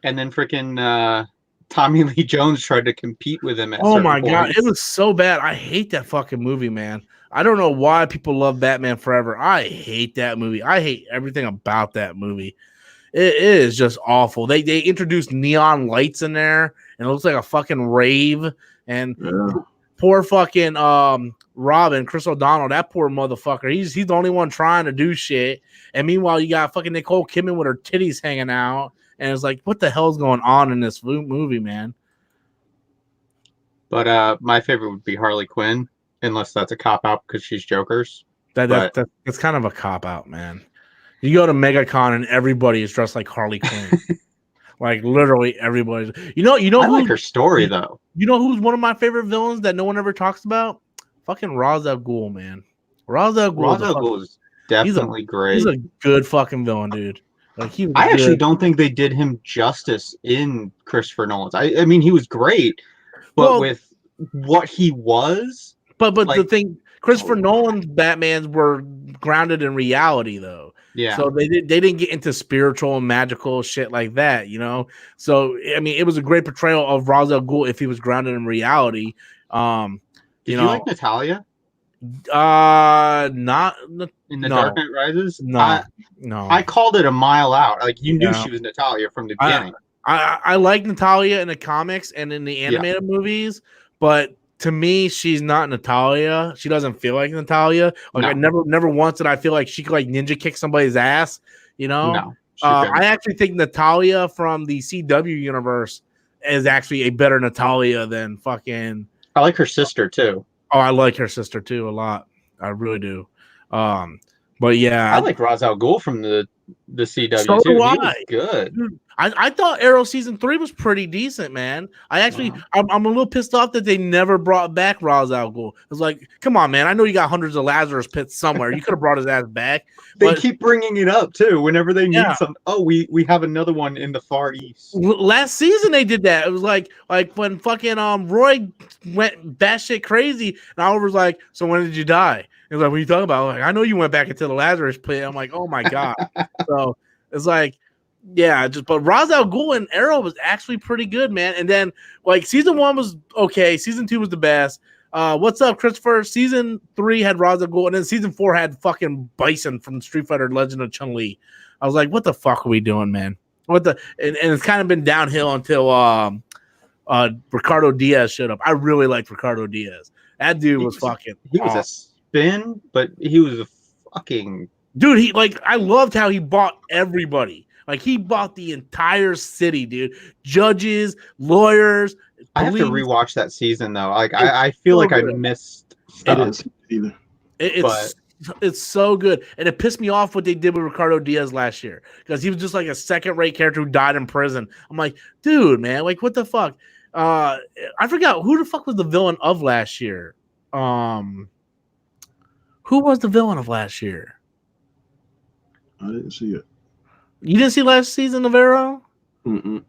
And then freaking Tommy Lee Jones tried to compete with him. Oh my god, it was so bad. I hate that fucking movie, man. I don't know why people love Batman Forever. I hate that movie. I hate everything about that movie. It is just awful. They introduced neon lights in there, and it looks like a fucking rave. And poor fucking Robin, Chris O'Donnell, that poor motherfucker. He's the only one trying to do shit. And meanwhile, you got fucking Nicole Kidman with her titties hanging out. And it's like, what the hell's going on in this movie, man? But my favorite would be Harley Quinn, unless that's a cop out because she's Joker's. That's kind of a cop out, man. You go to MegaCon and everybody is dressed like Harley Quinn. Like literally everybody. You know. I like her story though. You know who's one of my favorite villains that no one ever talks about? Fucking Ra's al Ghul, man. Ra's al Ghul is definitely great. He's a good fucking villain, dude. Like I actually don't think they did him justice in Christopher Nolan's. I mean, he was great, but with what he was. But like, the thing, Christopher Nolan's Batmans were grounded in reality, though. Yeah. So they didn't get into spiritual and magical shit like that, you know. So I mean, it was a great portrayal of Ra's al Ghul if he was grounded in reality. Did you like Natalia? Not in the Dark Knight Rises. No. I called it a mile out. Like you knew she was Natalia from the beginning. I like Natalia in the comics and in the animated movies, but to me, she's not Natalia. She doesn't feel like Natalia. Like I never once did I feel like she could like ninja kick somebody's ass. You know. No. I actually think Natalia from the CW universe is actually a better Natalia than fucking. I like her sister too. Oh, I like her sister too a lot. I really do. But yeah, I like Ra's al Ghul from the CW so too. He do I. was good. Dude, I thought Arrow season 3 was pretty decent, man. I actually, I'm a little pissed off that they never brought back Ra's al Ghul. It's like, come on, man. I know you got hundreds of Lazarus pits somewhere. You could have brought his ass back. They keep bringing it up too whenever they need something. Oh, we have another one in the Far East. Last season they did that. It was like when fucking Roy went batshit crazy, and Oliver's like, "So when did you die?" He's like, "What are you talking about?" Like, I know you went back into the Lazarus pit. I'm like, "Oh my god!" So it's like, yeah, but Ra's al Ghul and Arrow was actually pretty good, man. And then like season 1 was okay, season 2 was the best. What's up, Christopher? Season 3 had Ra's al Ghul, and then season 4 had fucking Bison from Street Fighter: Legend of Chun-Li. I was like, what the fuck are we doing, man? And it's kind of been downhill until Ricardo Diaz showed up. I really liked Ricardo Diaz. That dude was fucking. He was a spin, but he was a fucking dude. I loved how he bought everybody. Like he bought the entire city, dude. Judges, lawyers. I have to rewatch that season though. Like I feel like I missed stuff. It's so good, and it pissed me off what they did with Ricardo Diaz last year because he was just like a second-rate character who died in prison. I'm like, dude, man, like what the fuck? I forgot who the fuck was the villain of last year. Who was the villain of last year? I didn't see it. You didn't see last season of Arrow? Mm-mm.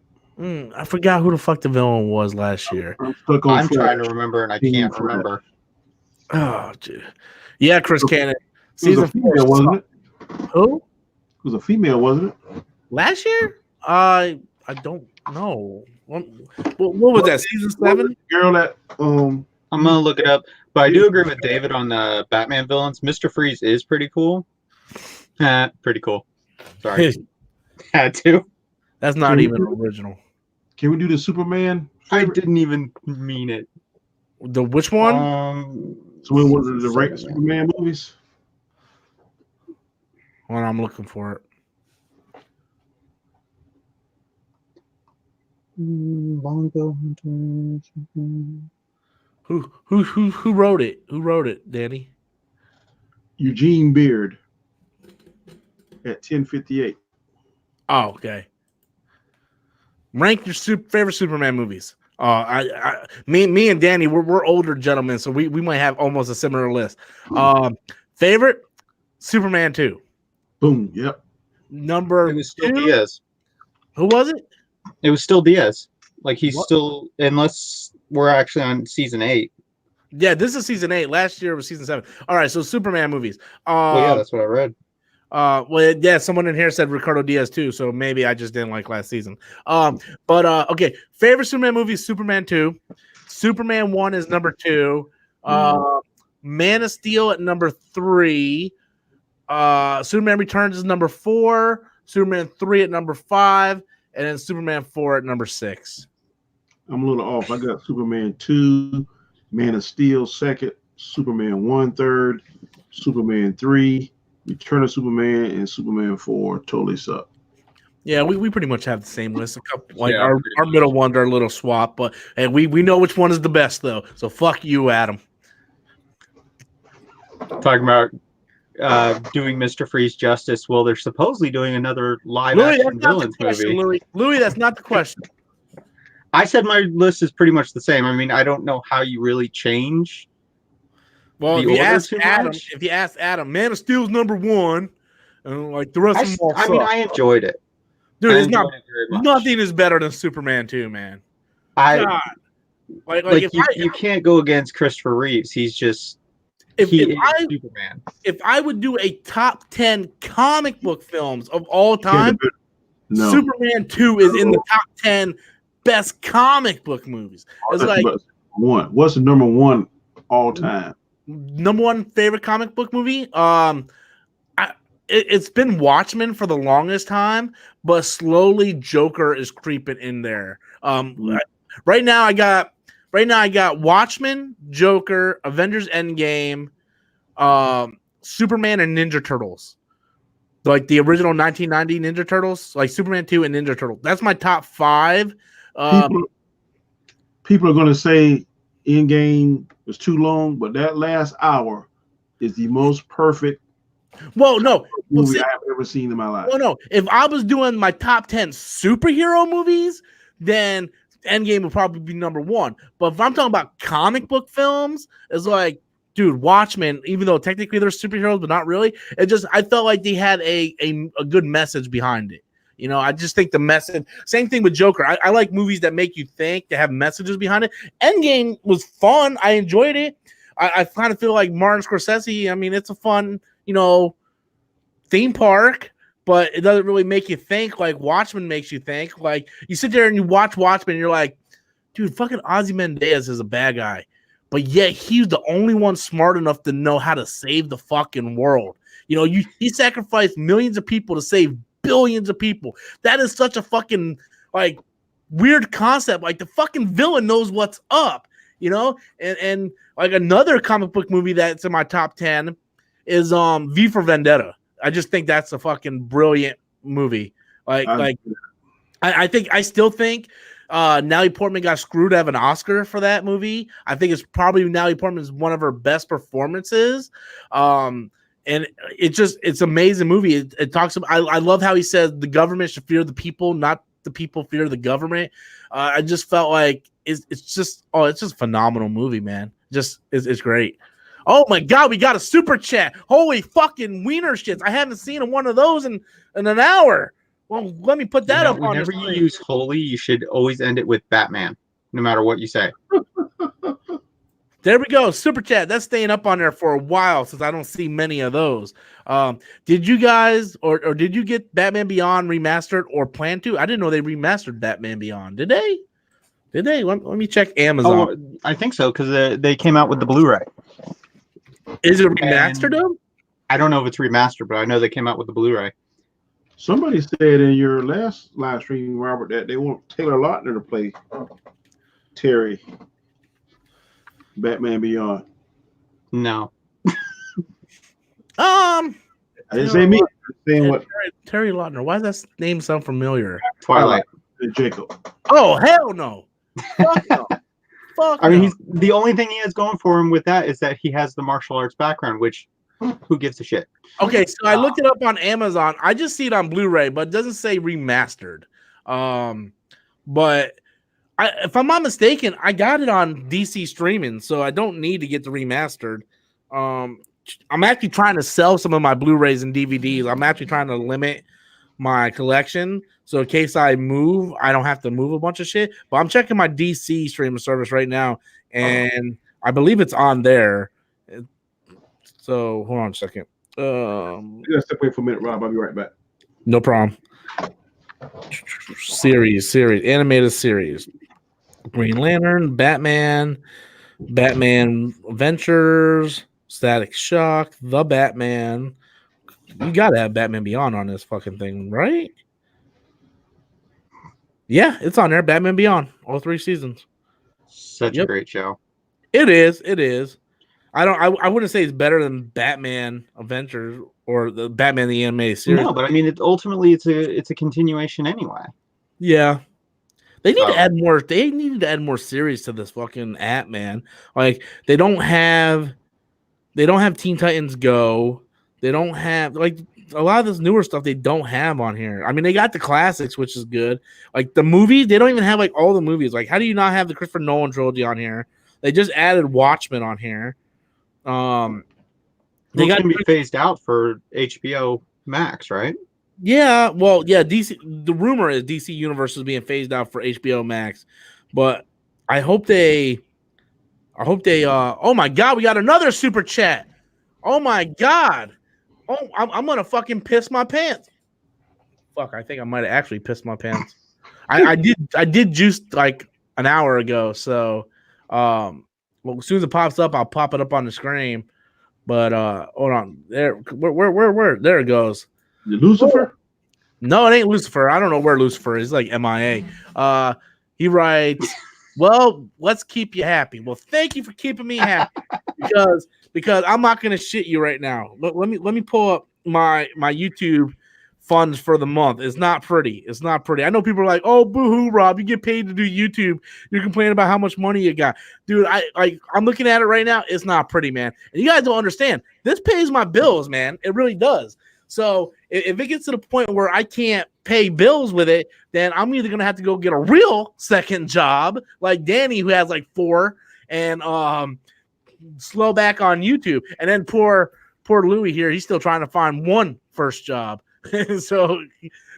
I forgot who the fuck the villain was last year. I'm trying to remember, and I can't remember. Oh, dude. Yeah, Chris Cannon. Season 4, wasn't it? Who? It was a female, wasn't it? Last year? I don't know. What was that? Season 7? Girl that I'm gonna look it up. But I do agree with David on the Batman villains. Mr. Freeze is pretty cool. Pretty cool. Sorry. Had to. That's not even original. Can we do the Superman? I didn't even mean it. The which one? So it was the right Superman movies. Well, I'm looking for it. Who wrote it? Who wrote it, Danny? Eugene Beard at 10:58. Oh, okay. Rank your favorite Superman movies. Me and Danny, we're older gentlemen, so we might have almost a similar list. Favorite? Superman 2. Boom. Yep. Number It was still 2. Diaz. Who was it? It was still Diaz. Like he's What? still, unless we're actually on season 8. Yeah, this is season 8. Last year was season 7. All right, so Superman movies. Well, yeah, that's what I read. Well, yeah, someone in here said Ricardo Diaz too, so maybe I just didn't like last season. But okay, favorite Superman movie is Superman 2. Superman 1 is number 2. Man of Steel at number 3. Superman Returns is number 4. Superman 3 at number 5, and then Superman 4 at number 6. I'm a little off. I got Superman 2, Man of Steel second, Superman 1 third, Superman 3, Return of Superman, and Superman 4 totally suck. Yeah, we pretty much have the same list. A couple, like Yeah, our pretty middle ones are a little swap, but and we know which one is the best though. So fuck you, Adam. Talking about doing Mr. Freeze justice. Well, they're supposedly doing another live Louis, action that's not the villains question, movie. Louis, that's not the question. I said my list is pretty much the same. I mean, I don't know how you really change. Well, The if you order ask too Adam, Man of Steel's number 1, and like the rest of them all I mean, suck. I enjoyed it. Dude, I it's not enjoyed it very much. nothing is better than Superman 2, man. God. Like you can't go against Christopher Reeves. He's just if is I Superman. if I would do a top 10 comic book films of all time, No. Superman 2 is in the top 10 best comic book movies. It's like one. What's the number 1 all time? number 1 favorite comic book movie. It's been Watchmen for the longest time, but slowly Joker is creeping in there. Right now I got Watchmen, Joker, Avengers Endgame, Superman, and Ninja Turtles. Like the original 1990 Ninja Turtles, like Superman 2 and Ninja Turtles. That's my top 5. People are going to say Endgame was too long, but that last hour is the most perfect movie I've ever seen in my life. Well, no. If I was doing my top 10 superhero movies, then Endgame would probably be number 1. But if I'm talking about comic book films, it's like, dude, Watchmen, even though technically they're superheroes, but not really, I felt like they had a good message behind it. You know, I just think the message, same thing with Joker. I like movies that make you think, that have messages behind it. Endgame was fun. I enjoyed it. I kind of feel like Martin Scorsese, I mean, it's a fun, theme park, but it doesn't really make you think like Watchmen makes you think. Like you sit there and you watch Watchmen and you're like, dude, fucking Ozymandias is a bad guy. But yet he's the only one smart enough to know how to save the fucking world. He sacrificed millions of people to save billions of people. That is such a fucking like weird concept. Like the fucking villain knows what's up, and like another comic book movie that's in my top 10 is V for Vendetta. I just think that's a fucking brilliant movie. I still think Natalie Portman got screwed to have an Oscar for that movie. I think it's probably Natalie Portman's one of her best performances. And it's an amazing movie. It talks about, I love how he says the government should fear the people, not the people fear the government. I just felt like it's just a phenomenal movie, man. It's great. Oh my God, we got a super chat. Holy fucking wiener shits. I haven't seen one of those in an hour. Well, let me put that up on the Whenever screen. you use holy, you should always end it with Batman, no matter what you say. There we go. Super chat. That's staying up on there for a while since I don't see many of those. Did you guys or did you get Batman Beyond remastered or plan to? I didn't know they remastered Batman Beyond. Did they? Let me check Amazon. Oh, I think so, because they came out with the Blu-ray. Is it remastered though? I don't know if it's remastered, but I know they came out with the Blu-ray. Somebody said in your last live stream, Robert, that they want Taylor Lautner to play Terry Batman Beyond. No. I didn't say me. Saying what? Terry Lautner. Why does that name sound familiar? Twilight. Jacob. Oh, hell no. Fuck no. Fuck I mean, no. the only thing he has going for him with that is that he has the martial arts background, which who gives a shit? Okay, so I looked it up on Amazon. I just see it on Blu-ray, but it doesn't say remastered. But if I'm not mistaken, I got it on DC streaming, so I don't need to get the remastered. I'm actually trying to sell some of my Blu-rays and DVDs. I'm actually trying to limit my collection, so in case I move, I don't have to move a bunch of shit. But I'm checking my DC streaming service right now, and I believe it's on there. So hold on a second. You gotta step away for a minute, Rob. I'll be right back. No problem. Series, animated series. Green Lantern, Batman Adventures, Static Shock, The Batman. You gotta have Batman Beyond on this fucking thing, right? Yeah, it's on there. Batman Beyond, all 3 seasons. Such a great show. It is. I wouldn't say it's better than Batman Adventures or the Batman the animated series. No, but I mean, ultimately it's a continuation anyway. Yeah. They need to add more. They needed to add more series to this fucking app, man. Like they don't have Teen Titans Go. They don't have like a lot of this newer stuff. They don't have on here. I mean, they got the classics, which is good. Like the movies, they don't even have like all the movies. Like, how do you not have the Christopher Nolan trilogy on here? They just added Watchmen on here. They got to be phased out for HBO Max, right? Yeah, well, yeah, DC. The rumor is DC Universe is being phased out for HBO Max, but I hope they. Oh my God, we got another super chat. Oh my God. Oh, I'm gonna fucking piss my pants. Fuck, I think I might have actually pissed my pants. I did juice like an hour ago, so well, as soon as it pops up, I'll pop it up on the screen. But hold on, there, where? There it goes. Lucifer? No, it ain't Lucifer. I don't know where Lucifer is. Like MIA. He writes, "Well, let's keep you happy." Well, thank you for keeping me happy because I'm not gonna shit you right now. Let me pull up my YouTube funds for the month. It's not pretty. I know people are like, "Oh, boo-hoo, Rob, you get paid to do YouTube. You're complaining about how much money you got." Dude, I'm looking at it right now. It's not pretty, man. And you guys don't understand. This pays my bills, man. It really does. So if it gets to the point where I can't pay bills with it, then I'm either gonna have to go get a real second job, like Danny, who has like 4, and slow back on YouTube. And then poor Louis here, he's still trying to find one first job. So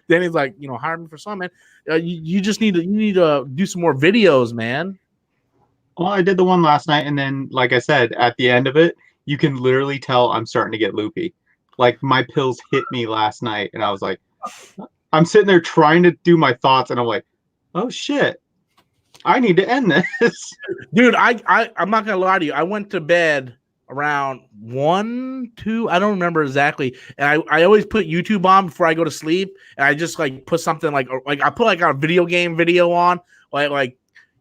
Danny's like, hire me for some, man. You just need to do some more videos, man. Well, I did the one last night, and then, like I said, at the end of it, you can literally tell I'm starting to get loopy. Like, my pills hit me last night, and I was like, I'm sitting there trying to do my thoughts, and I'm like, oh, shit. I need to end this. Dude, I'm not going to lie to you. I went to bed around 1, 2, I don't remember exactly. And I always put YouTube on before I go to sleep, and I just, like, put something like I put, like, a video game video on, like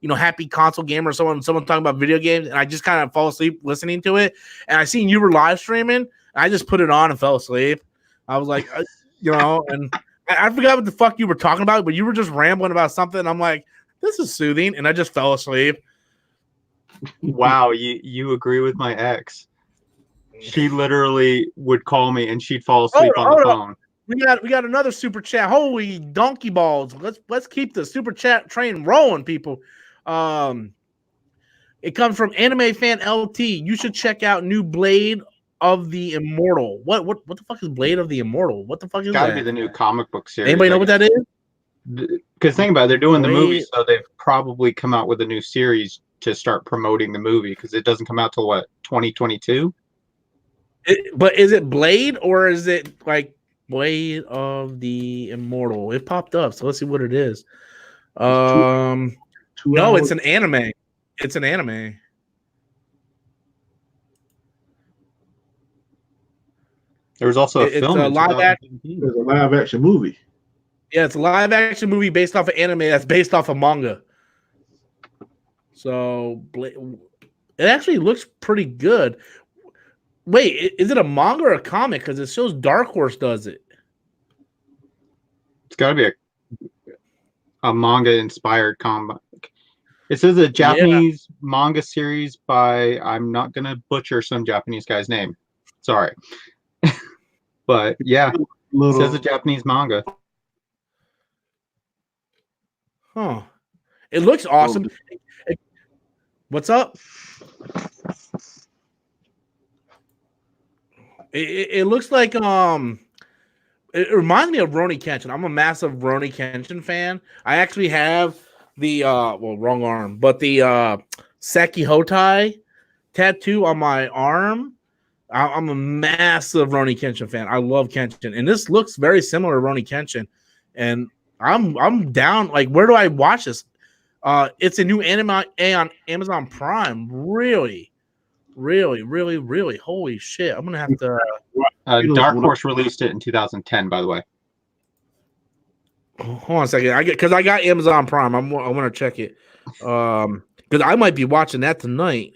Happy Console Gamer or someone talking about video games, and I just kind of fall asleep listening to it. And I seen you were live streaming. I just put it on and fell asleep. I was like, and I forgot what the fuck you were talking about, but you were just rambling about something. I'm like, this is soothing, and I just fell asleep. Wow, you agree with my ex? She literally would call me and she'd fall asleep on the phone. We got another super chat. Holy donkey balls! Let's keep the super chat train rolling, people. It comes from Anime Fan LT. You should check out new Blade of the Immortal. What the fuck is Blade of the Immortal? What the fuck is that? Gotta be the new comic book series. Anybody know what that is? Because think about it, they're doing the movie, so they've probably come out with a new series to start promoting the movie, because it doesn't come out till what, 2022? But is it Blade or is it like Blade of the Immortal? It popped up, so let's see what it is. No, it's an anime. It's an anime. There was also a film. It's a live action. There's a live action movie. Yeah, it's a live action movie based off of anime that's based off of manga. So it actually looks pretty good. Wait, is it a manga or a comic? Because it shows Dark Horse does it. It's got to be a manga-inspired comic. It says a Japanese manga series by, I'm not going to butcher some Japanese guy's name. Sorry. But yeah, it says a Japanese manga. Huh. It looks awesome. What's up? It looks like it reminds me of Roni Kenshin. I'm a massive Roni Kenshin fan. I actually have the wrong arm, but the Seki Hotai tattoo on my arm. I'm a massive Roni Kenshin fan. I love Kenshin, and this looks very similar to Roni Kenshin. And I'm down. Like, where do I watch this? It's a new anime on Amazon Prime. Really, really, really, really. Holy shit! I'm gonna have to. Dark Horse released it in 2010, by the way. Hold on a second. I got Amazon Prime. I want to check it. Because I might be watching that tonight.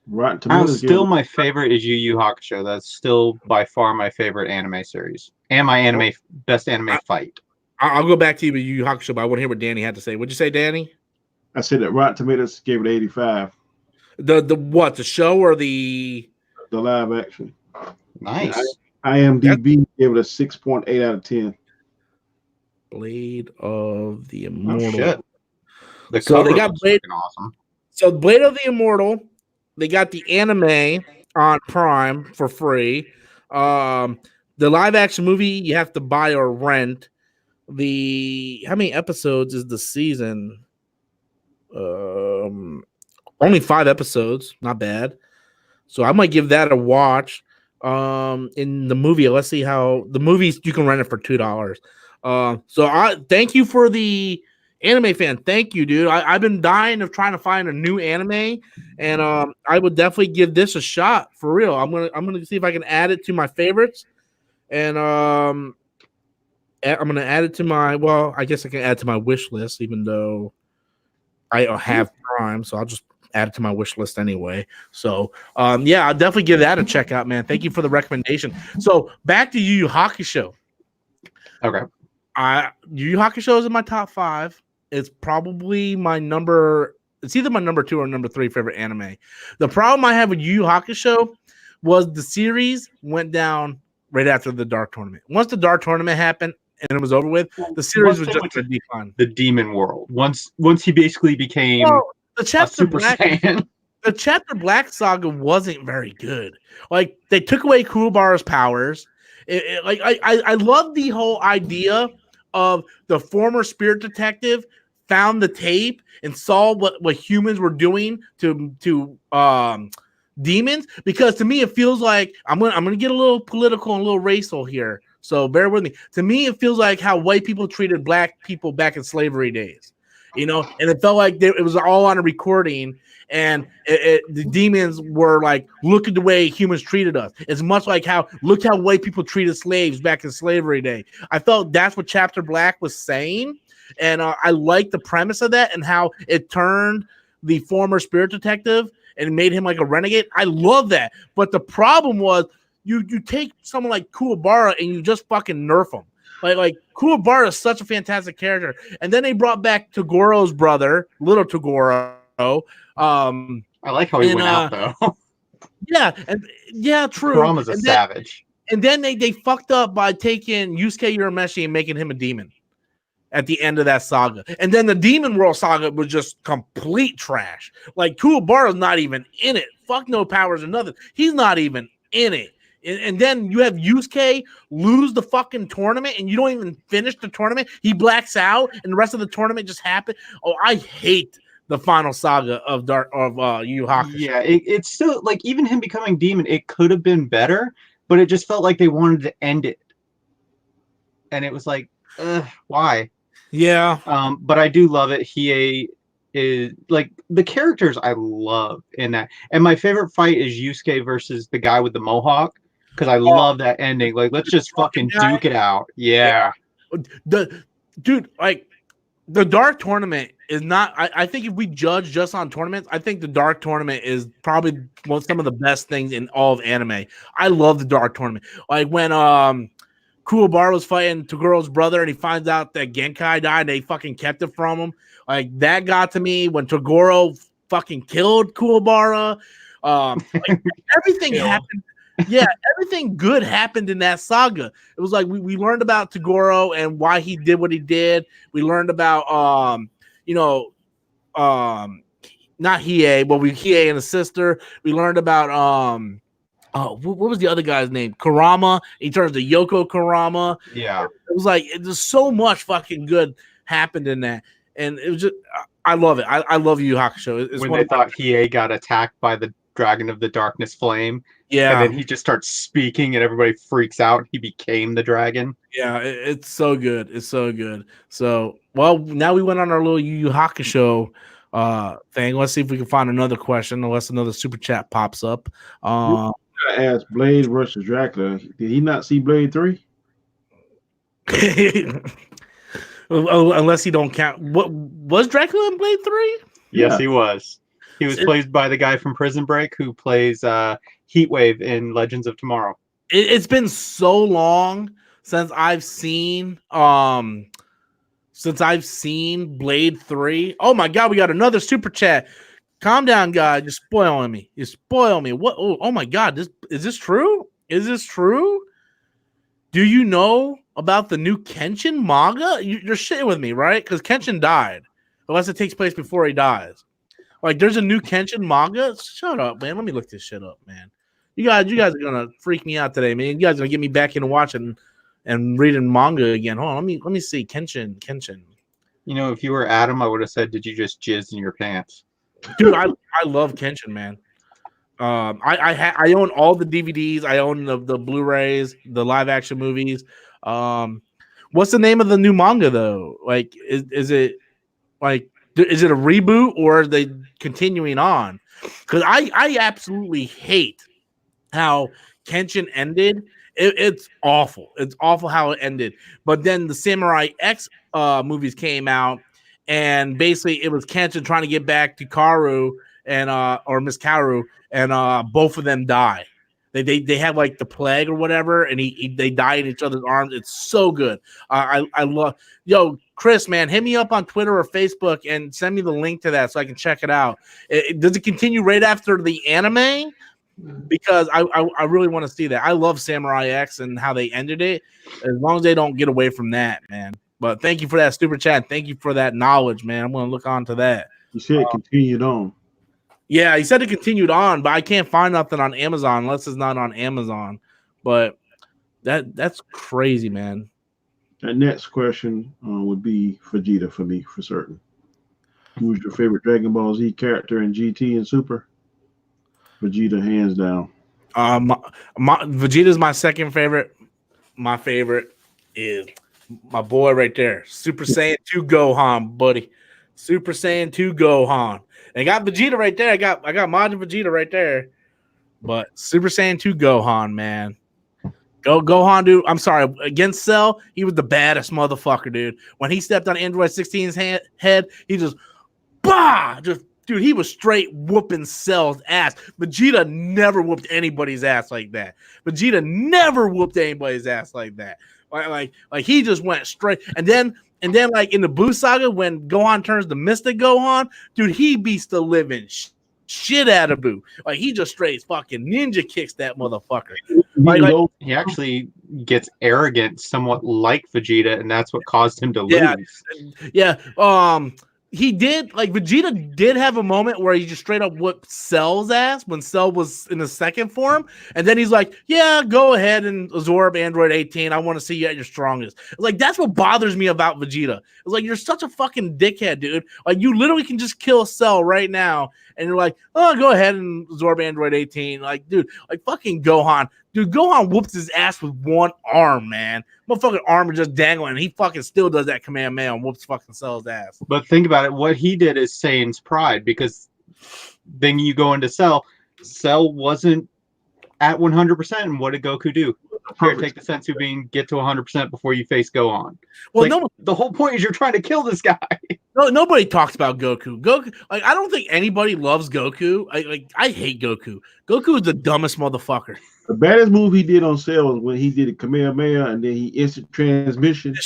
Rotten Tomatoes. Still, my favorite is YuYu Hakusho. That's still by far my favorite anime series and my best anime fight. I'll go back to you with YuYu Hakusho, but I want to hear what Danny had to say. What'd you say, Danny? I said that Rotten Tomatoes gave it 85. The what? The show or the live action? Nice. IMDb gave it a 6.8 out of 10. Blade of the Immortal. Oh, shit. So they got Blade. Awesome. So Blade of the Immortal. They got the anime on Prime for free. The live action movie you have to buy or rent. How many episodes is the season? Only 5 episodes. Not bad. So I might give that a watch. In the movie, let's see how the movies you can rent it for $2. So I thank you for the anime fan. Thank you, dude. I've been dying of trying to find a new anime, and I would definitely give this a shot for real. I'm gonna see if I can add it to my favorites, and I'm gonna add it to my. Well, I guess I can add to my wish list, even though I have Prime, so I'll just add it to my wish list anyway. So yeah, I'll definitely give that a check out, man. Thank you for the recommendation. So back to YuYu Hakusho. Okay. YuYu Hakusho is in my top 5. It's probably my number. It's either my number 2 or number 3 favorite anime. The problem I have with YuYu Hakusho was the series went down right after the Dark Tournament. Once the Dark Tournament happened and it was over with, the series was just a decline. The Demon World. Once he basically became the Chapter Super Black. Saiyan. The Chapter Black saga wasn't very good. Like, they took away Kuwabara's powers. I love the whole idea of the former spirit detective found the tape and saw what humans were doing to demons, because to me it feels like I'm gonna get a little political and a little racial here, so bear with me. To me, it feels like how white people treated black people back in slavery days, and it felt like it was all on a recording, and the demons were like, look at the way humans treated us. It's much like look how white people treated slaves back in slavery day. I felt that's what Chapter Black was saying, and I like the premise of that and how it turned the former spirit detective and made him like a renegade. I love that, but the problem was you take someone like Kuwabara and you just fucking nerf him. Like Kuwabara is such a fantastic character, and then they brought back Togoro's brother, little Togoro. I like how he went out though. Yeah, true. Kurama's a savage. And then they fucked up by taking Yusuke Urameshi and making him a demon at the end of that saga. And then the Demon World saga was just complete trash. Like, Kuwabara's not even in it. Fuck no powers or nothing. He's not even in it. And then you have Yusuke lose the fucking tournament, and you don't even finish the tournament. He blacks out, and the rest of the tournament just happened. Oh, I hate the final saga of YuYu Hakusho. Yeah, it's still like, even him becoming demon, it could have been better, but it just felt like they wanted to end it, and it was like, why? Yeah. But I do love it. Hiei is like, the characters I love in that, and my favorite fight is Yusuke versus the guy with the mohawk, because I love that ending. Like, let's just fucking duke it out. Yeah. The Dark Tournament is not. I think if we judge just on tournaments, I think the Dark Tournament is probably some of the best things in all of anime. I love the Dark Tournament. Like, when Kuwabara was fighting Togoro's brother, and he finds out that Genkai died, and they fucking kept it from him. Like, that got to me. When Togoro fucking killed Kuwabara, everything happened. Yeah, everything good happened in that saga. It was like we learned about Togoro and why he did what he did. We learned about not Hiei, but Hiei and his sister. We learned about what was the other guy's name? Kurama. He turns to Yoko Kurama. Yeah. It was like there's so much fucking good happened in that, and it was just I love it. I love Yu Yu Hakusho. It's When one they of my, thought Hiei got attacked by the Dragon of the Darkness Flame, yeah, and then he just starts speaking, and everybody freaks out. He became the dragon. yeah. It's so good. It's so good. So well, now we went on our little Yu Yu Hakusho thing. Let's see if we can find another question, unless another super chat pops up. I asked Blade versus Dracula. Did he not see Blade 3? Unless he don't count. What was Dracula in Blade 3? Yes, Yeah. he was. He was played by the guy from Prison Break who plays Heatwave in Legends of Tomorrow. It's been so long since I've seen Blade 3. Oh my god, we got another super chat. Calm down, guy. You're spoiling me. You spoil me. What? Oh my god, is this true? Is this true? Do you know about the new Kenshin manga? You're shitting with me, right? Because Kenshin died. Unless it takes place before he dies. Like, there's a new Kenshin manga? Shut up, man. Let me look this shit up, man. You guys are gonna freak me out today, man. You guys are gonna get me back into watching and reading manga again. Hold on, let me see. Kenshin. You know, if you were Adam, I would have said, "Did you just jizz in your pants?" Dude, I love Kenshin, man. I own all the DVDs. I own the Blu-rays, the live action movies. What's the name of the new manga though? Like, is it like is it a reboot or are they continuing on? Because I absolutely hate how Kenshin ended. It's awful. It's awful how it ended. But then the Samurai X movies came out, and basically it was Kenshin trying to get back to Karu and or Miss Karu, and both of them die. They have like the plague or whatever, and they die in each other's arms. It's so good. I love. Yo, Chris, man, hit me up on Twitter or Facebook and send me the link to that so I can check it out. Does it continue right after the anime? Because I really want to see that. I love Samurai X and how they ended it. As long as they don't get away from that, man. But thank you for that super chat. Thank you for that knowledge, man. I'm gonna look on to that. You said it continued on. Yeah, he said it continued on, but I can't find nothing on Amazon unless it's not on Amazon. But that's crazy, man. That next question would be Vegeta for me, for certain. Who's your favorite Dragon Ball Z character in GT and Super? Vegeta, hands down. Vegeta's my second favorite. My favorite is my boy right there, Super Saiyan 2 Gohan, buddy. Super Saiyan 2 Gohan. And I got Vegeta right there. I got Majin Vegeta right there. But Super Saiyan 2 Gohan, man. Gohan, dude. I'm sorry. Against Cell, he was the baddest motherfucker, dude. When he stepped on Android 16's head, he just dude, he was straight whooping Cell's ass. Vegeta never whooped anybody's ass like that. Vegeta never whooped anybody's ass like that. Like he just went straight. And then like in the Buu saga, when Gohan turns to Mystic Gohan, dude, he beats the living shit out of Buu. Like he just straight fucking ninja kicks that motherfucker. He actually gets arrogant, somewhat like Vegeta, and that's what caused him to lose. Yeah. He did, like, Vegeta did have a moment where he just straight up whipped Cell's ass when Cell was in the second form. And then he's like, yeah, go ahead and absorb Android 18. I want to see you at your strongest. Like, that's what bothers me about Vegeta. It's like, you're such a fucking dickhead, dude. Like, you literally can just kill Cell right now. And you're like, oh, go ahead and absorb Android 18. Like, dude, like, fucking Gohan. Dude, Gohan whoops his ass with one arm, man. Motherfucking arm is just dangling, and he fucking still does that Kamehameha and whoops fucking Cell's ass. But think about it. What he did is Saiyan's pride, because then you go into Cell. Cell wasn't at 100%, and what did Goku do? Here, take the Sensu Bean, get to 100% before you face Gohan. Well, like, the whole point is you're trying to kill this guy. No, nobody talks about Goku. Like, I don't think anybody loves Goku. I hate Goku. Goku is the dumbest motherfucker. The baddest move he did on Cell was when he did a Kamehameha and then he instant transmission.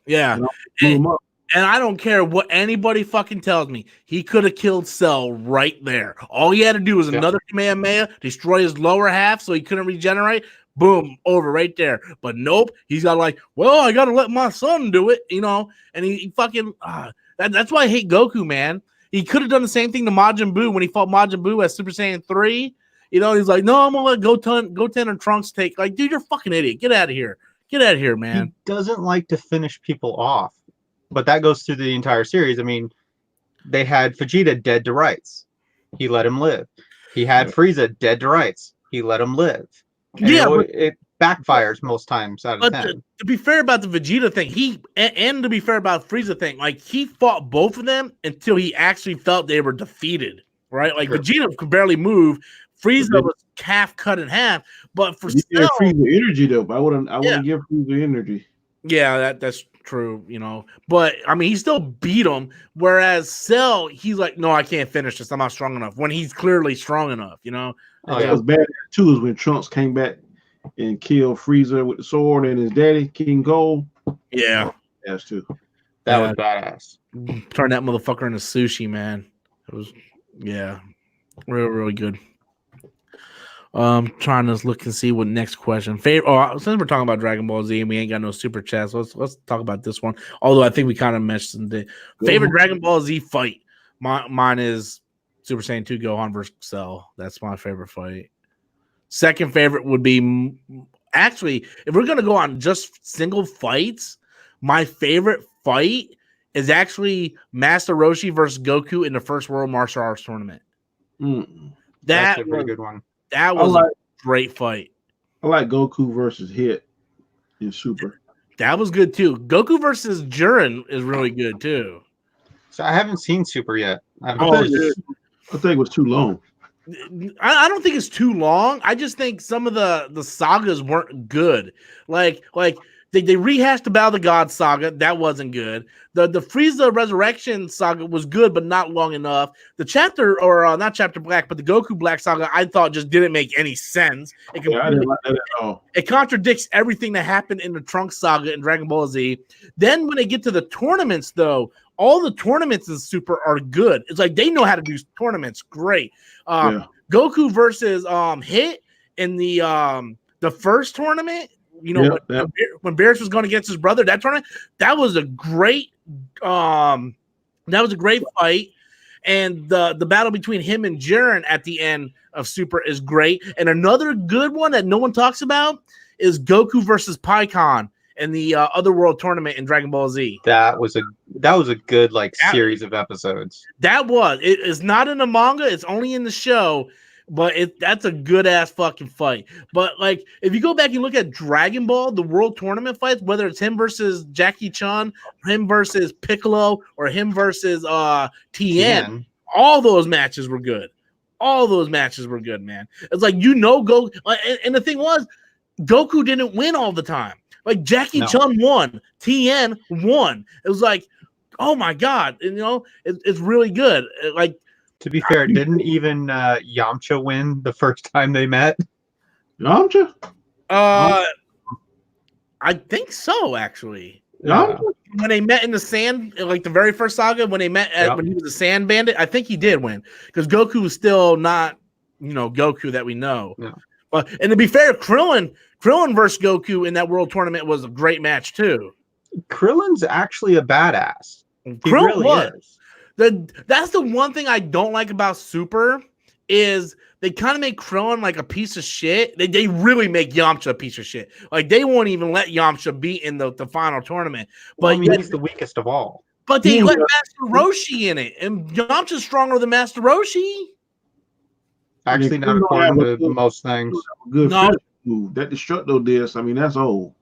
Yeah. And I don't care what anybody fucking tells me. He could have killed Cell right there. All he had to do was another Kamehameha, destroy his lower half so he couldn't regenerate. Boom, over right there. But nope, he's got like, well, I got to let my son do it, you know? And he fucking, that's why I hate Goku, man. He could have done the same thing to Majin Buu when he fought Majin Buu as Super Saiyan 3. You know, he's like, no, I'm gonna let Goten and Trunks take. Like, dude, you're a fucking idiot. Get out of here. Get out of here, man. He doesn't like to finish people off, but that goes through the entire series. I mean, they had Vegeta dead to rights. He let him live. He had Frieza dead to rights. He let him live. And it backfires most times out of 10. To be fair about the Vegeta thing, and to be fair about Frieza thing, like he fought both of them until he actually felt they were defeated, right? Like Vegeta could barely move. Frieza was half cut in half, but for Frieza energy though. I wouldn't give Frieza energy. Yeah, that's true, you know. But I mean, he still beat him. Whereas Cell, he's like, no, I can't finish this. I'm not strong enough. When he's clearly strong enough, you know. What was bad too is when Trunks came back and killed Frieza with the sword and his daddy King Cole. Yeah, that's too. That was badass. Turn that motherfucker into sushi, man. It was really good. Trying to look and see what next question. Since we're talking about Dragon Ball Z and we ain't got no super chats, let's talk about this one. Although I think we kind of mentioned the favorite Dragon Ball Z fight. Mine is Super Saiyan 2 Gohan versus Cell. That's my favorite fight. Second favorite would be actually, if we're gonna go on just single fights, my favorite fight is actually Master Roshi versus Goku in the first World Martial Arts Tournament. That's a pretty good one. That was a great fight. I like Goku versus Hit in Super. That was good too. Goku versus Jiren is really good too. So I haven't seen Super yet. I think it was too long. I don't think it's too long. I just think some of the sagas weren't good. Like they rehashed the Battle of the Gods saga. That wasn't good. The Frieza Resurrection saga was good, but not long enough. The chapter, or not chapter Black, but the Goku Black saga, I thought just didn't make any sense. I didn't like that at all. It contradicts everything that happened in the Trunks saga in Dragon Ball Z. Then when they get to the tournaments, though, all the tournaments in Super are good. It's like they know how to do tournaments. Great. Goku versus Hit in the first tournament. You know, when Beerus was going against his brother, that tournament, that was a great fight. And the battle between him and Jiren at the end of Super is great. And another good one that no one talks about is Goku versus Pikkon in the Otherworld tournament in Dragon Ball Z. That was a good series of episodes. It is not in the manga, it's only in the show. But that's a good ass fucking fight. But like, if you go back and look at Dragon Ball, the World Tournament fights, whether it's him versus Jackie Chan, him versus Piccolo, or him versus Tien, all those matches were good. All those matches were good, man. It's like, and the thing was, Goku didn't win all the time. Like Jackie Chan won, Tien won. It was like, oh my god, and, you know, it's really good. Like. To be fair, didn't even Yamcha win the first time they met? Yamcha? I think so, actually. Yamcha? When they met in the sand, like the very first saga, when they met when he was a sand bandit, I think he did win. Because Goku was still not, you know, Goku that we know. Yeah. And to be fair, Krillin versus Goku in that world tournament was a great match, too. Krillin's actually a badass. Krillin really was. That's the one thing I don't like about Super is they kind of make Krillin like a piece of shit. They really make Yamcha a piece of shit. Like they won't even let Yamcha be in the final tournament. But he's the weakest of all. But they let Master Roshi in it, and Yamcha's stronger than Master Roshi. Actually, not according to most things. Good move. That Destructo disc, I mean, that's old.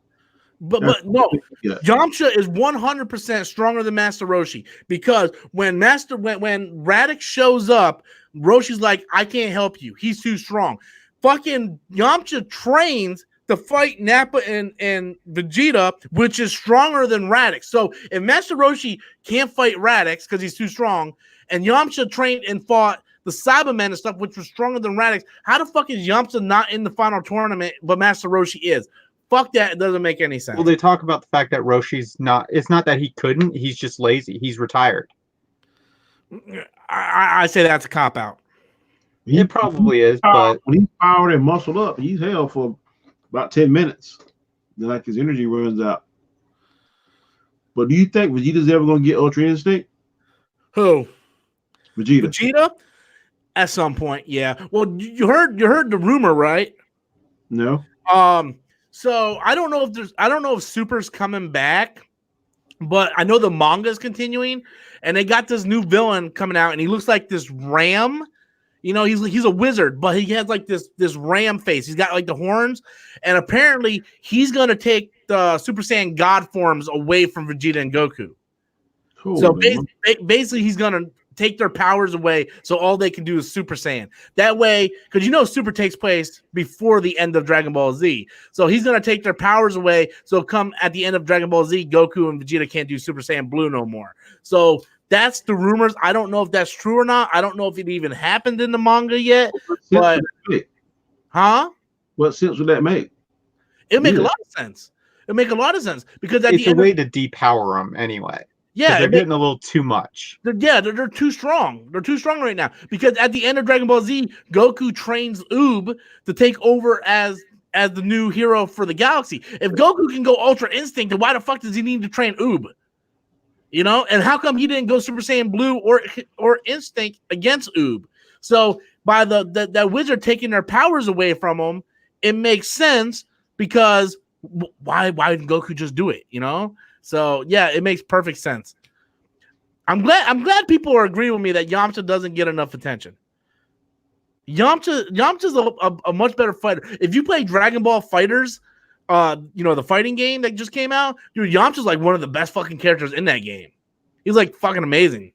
But no, Yamcha is 100% stronger than Master Roshi, because when Raditz shows up, Roshi's like, I can't help you. He's too strong. Fucking Yamcha trains to fight Nappa and Vegeta, which is stronger than Raditz. So if Master Roshi can't fight Raditz because he's too strong, and Yamcha trained and fought the Cybermen and stuff, which was stronger than Raditz, how the fuck is Yamcha not in the final tournament, but Master Roshi is? Fuck that. It doesn't make any sense. Well, they talk about the fact that Roshi's not... It's not that he couldn't. He's just lazy. He's retired. I say that's a cop-out. It probably is, but... When he's powered and muscled up, he's held for about 10 minutes. Then, like, his energy runs out. But do you think Vegeta's ever going to get Ultra Instinct? Who? Vegeta. Vegeta? At some point, yeah. Well, you heard the rumor, right? No. So I don't know if Super's coming back, but I know the manga is continuing, and they got this new villain coming out, and he looks like this ram. You know, he's a wizard, but he has like this ram face. He's got like the horns, and apparently he's gonna take the Super Saiyan God forms away from Vegeta and Goku. So basically, he's gonna take their powers away, so all they can do is Super Saiyan. That way, because you know Super takes place before the end of Dragon Ball Z, so he's gonna take their powers away. So come at the end of Dragon Ball Z, Goku and Vegeta can't do Super Saiyan Blue no more. So that's the rumors. I don't know if that's true or not. I don't know if it even happened in the manga yet. But what sense would that make? It make a lot of sense. It make a lot of sense because at it's the end a way to depower them anyway. Yeah, they're getting a little too much. They're too strong. They're too strong right now because at the end of Dragon Ball Z, Goku trains Oob to take over as the new hero for the galaxy. If Goku can go Ultra Instinct, then why the fuck does he need to train Oob? You know, and how come he didn't go Super Saiyan Blue or Instinct against Oob? So by that wizard taking their powers away from him, it makes sense because why didn't Goku just do it? You know. So yeah, it makes perfect sense. I'm glad people are agreeing with me that Yamcha doesn't get enough attention. Yamcha's a much better fighter. If you play Dragon Ball Fighters, you know the fighting game that just came out, dude, Yamcha's like one of the best fucking characters in that game. He's like fucking amazing.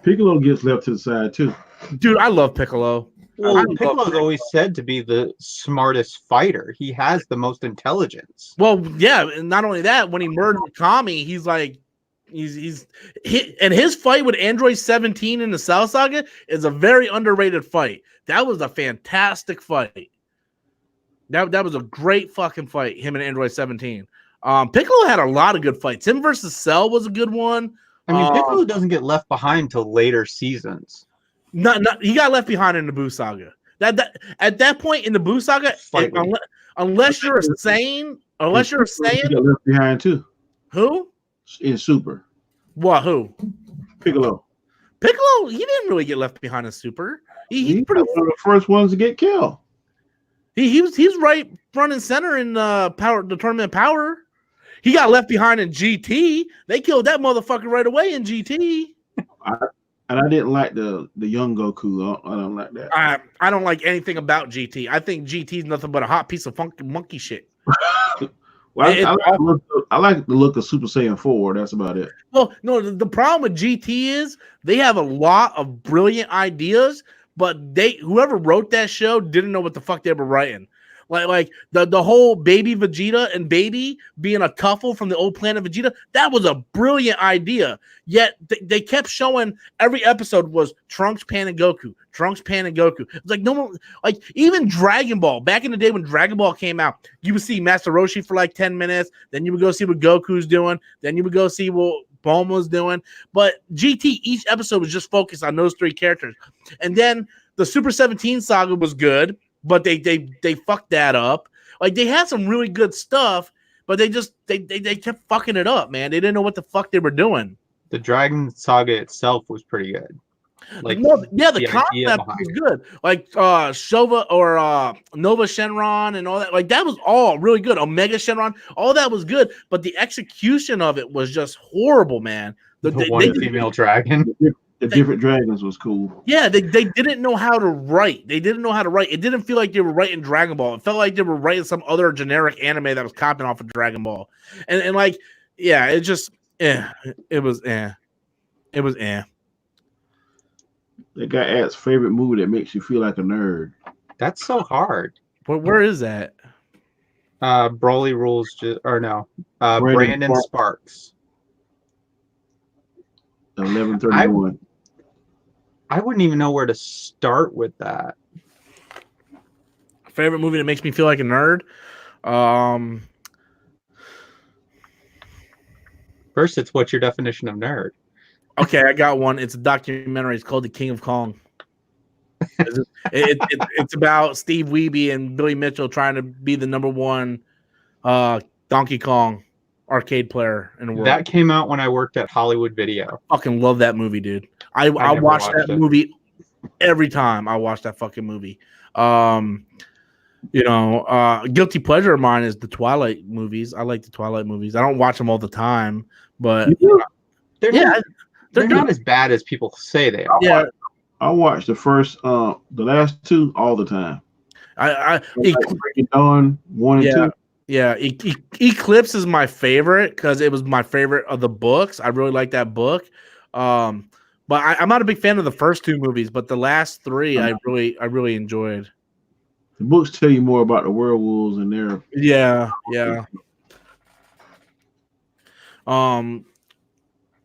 Piccolo gets left to the side too. Dude, I love Piccolo. Well, Piccolo's always said to be the smartest fighter. He has the most intelligence. Well, yeah, and not only that, when he merged with Kami, he's like, and his fight with Android 17 in the Cell Saga is a very underrated fight. That was a fantastic fight. That was a great fucking fight, him and Android 17. Piccolo had a lot of good fights. Him versus Cell was a good one. I mean, Piccolo doesn't get left behind till later seasons. He got left behind in the Buu Saga. At that point in the Buu Saga, unless you're a Saiyan, He got left behind too. Who? In Super. What? Who? Piccolo. Piccolo. He didn't really get left behind in Super. He's pretty one of the first ones to get killed. He's right front and center in the tournament power. He got left behind in GT. They killed that motherfucker right away in GT. I didn't like the young Goku. I don't like that. I don't like anything about GT. I think GT is nothing but a hot piece of funky monkey shit. Well, I like the look of Super Saiyan 4. That's about it. Well, no, the problem with GT is they have a lot of brilliant ideas, but whoever wrote that show didn't know what the fuck they were writing. Like the whole baby Vegeta and baby being a couple from the old planet Vegeta, that was a brilliant idea. Yet they kept showing every episode was Trunks, Pan, and Goku. Trunks, Pan, and Goku. It's like no one, like even Dragon Ball. Back in the day when Dragon Ball came out, you would see Master Roshi for like 10 minutes. Then you would go see what Goku's doing. Then you would go see what Bulma's doing. But GT, each episode was just focused on those three characters. And then the Super 17 saga was good. But they fucked that up. Like they had some really good stuff, but they kept fucking it up, man. They didn't know what the fuck they were doing. The Dragon Saga itself was pretty good. Like the concept was good. Like Shova or Nova Shenron and all that. Like that was all really good. Omega Shenron, all that was good, but the execution of it was just horrible, man. The one female dragon. The different dragons was cool. Yeah, they didn't know how to write. They didn't know how to write. It didn't feel like they were writing Dragon Ball. It felt like they were writing some other generic anime that was copying off of Dragon Ball. And like, yeah, it just, it was. That guy asks favorite movie that makes you feel like a nerd. That's so hard. But where is that? Broly Rules, Brandon Sparks. 11:31. I wouldn't even know where to start with that. Favorite movie that makes me feel like a nerd? First, it's what's your definition of nerd? Okay, I got one. It's a documentary. It's called The King of Kong. It's about Steve Wiebe and Billy Mitchell trying to be the number one Donkey Kong arcade player in the world. That came out when I worked at Hollywood Video. Fucking love that movie, dude. I watched that movie every time I watch that fucking movie. Guilty pleasure of mine is the Twilight movies. I like the Twilight movies. I don't watch them all the time, but They're not as bad as people say they are. Yeah, I watched the last two all the time. Breaking Dawn 1 and 2. Yeah, Eclipse is my favorite because it was my favorite of the books. I really like that book. But I'm not a big fan of the first two movies, but the last three I really enjoyed. The books tell you more about the werewolves and their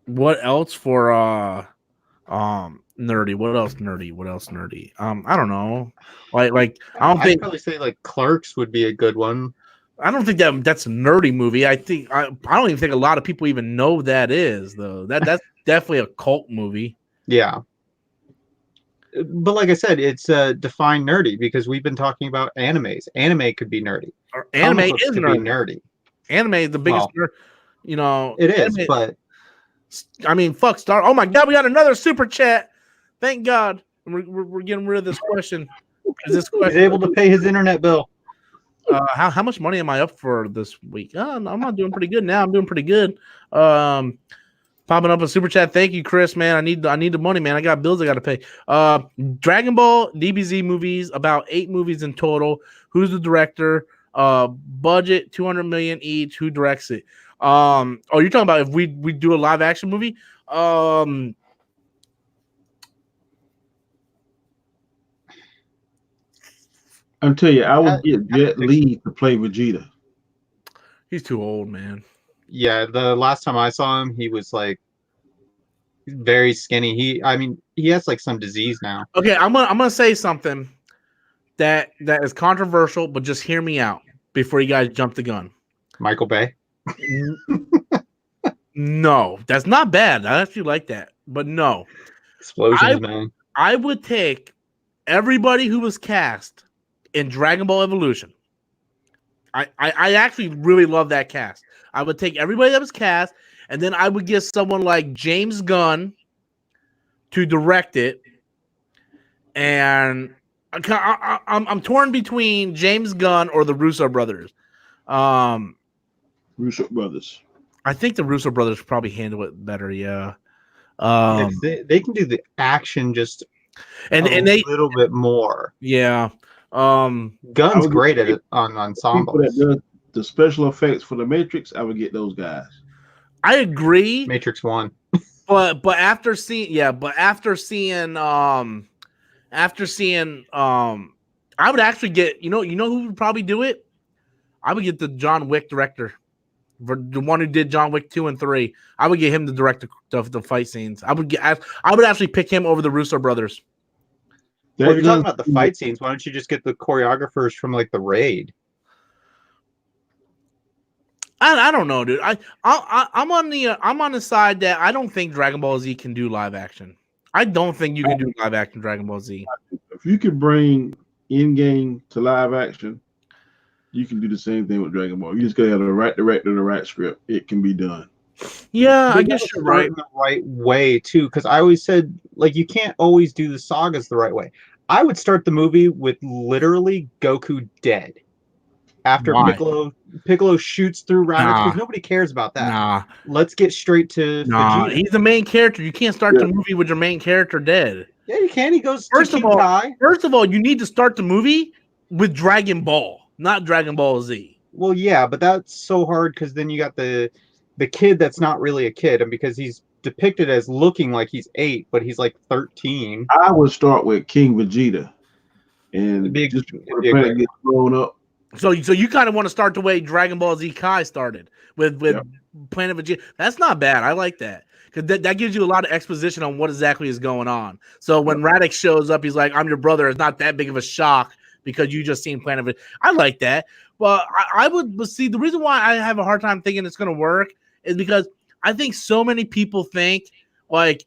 What else for nerdy? What else nerdy? I don't know. Like I'd probably say like Clerks would be a good one. I don't think that's a nerdy movie. I don't even think a lot of people even know that is though. That's definitely a cult movie. Yeah. But like I said, it's defined nerdy because we've been talking about animes. Anime could be nerdy. Anime is nerdy. Anime is the biggest nerd. It is, but I mean, fuck Star. Oh my god, we got another super chat. Thank God, we're getting rid of this question. He's able to pay his internet bill. How much money am I up for this week? I'm not doing pretty good now. I'm doing pretty good. Popping up a super chat. Thank you, Chris. Man, I need the money, man. I got bills I got to pay. Dragon Ball DBZ movies, about 8 movies in total. Who's the director? Budget $200 million each. Who directs it? You're talking about if we do a live action movie? I'll tell you, I would get Jet Li to play Vegeta. He's too old, man. Yeah, the last time I saw him, he was like very skinny. He has like some disease now. Okay, I'm gonna say something that is controversial, but just hear me out before you guys jump the gun. Michael Bay. No, that's not bad. I actually like that, but no. Explosions, man. I would take everybody who was cast in Dragon Ball Evolution. I actually really love that cast. I would take everybody that was cast, and then I would get someone like James Gunn to direct it. And I'm torn between James Gunn or the Russo brothers. Russo brothers. I think the Russo brothers probably handle it better. Yeah. They can do the action just a little bit more. Yeah. Gunn's great at it on ensembles. The special effects for the Matrix, I would get those guys. I agree. Matrix 1. But after seeing I would actually get who would probably do it? I would get the John Wick director. The one who did John Wick 2 and 3. I would get him to direct the fight scenes. I would actually pick him over the Russo brothers. Well, if you're talking about the fight scenes, why don't you just get the choreographers from like the Raid? I don't know, dude. I'm on the side that I don't think Dragon Ball Z can do live action. I don't think you can do live action Dragon Ball Z. If you could bring in-game to live action, you can do the same thing with Dragon Ball. You just gotta have the right director, the right script. It can be done. Yeah, I guess you're right. In the right way too, because I always said like you can't always do the sagas the right way. I would start the movie with literally Goku dead after Piccolo shoots through Raditz because nobody cares about that. Nah. Let's get straight to Vegeta. He's the main character. You can't start the movie with your main character dead. Yeah, you can. He goes First of all, you need to start the movie with Dragon Ball, not Dragon Ball Z. Well, yeah, but that's so hard because then you got the kid that's not really a kid, and because he's depicted as looking like he's 8, but he's like 13. I would start with King Vegeta, and just before the planet gets blown up. So you kind of want to start the way Dragon Ball Z Kai started with Planet Vegeta. That's not bad. I like that because that gives you a lot of exposition on what exactly is going on. So when Raditz shows up, he's like, "I'm your brother." It's not that big of a shock because you just seen Planet Vegeta. I like that. But I would see the reason why I have a hard time thinking it's going to work is because I think so many people think like,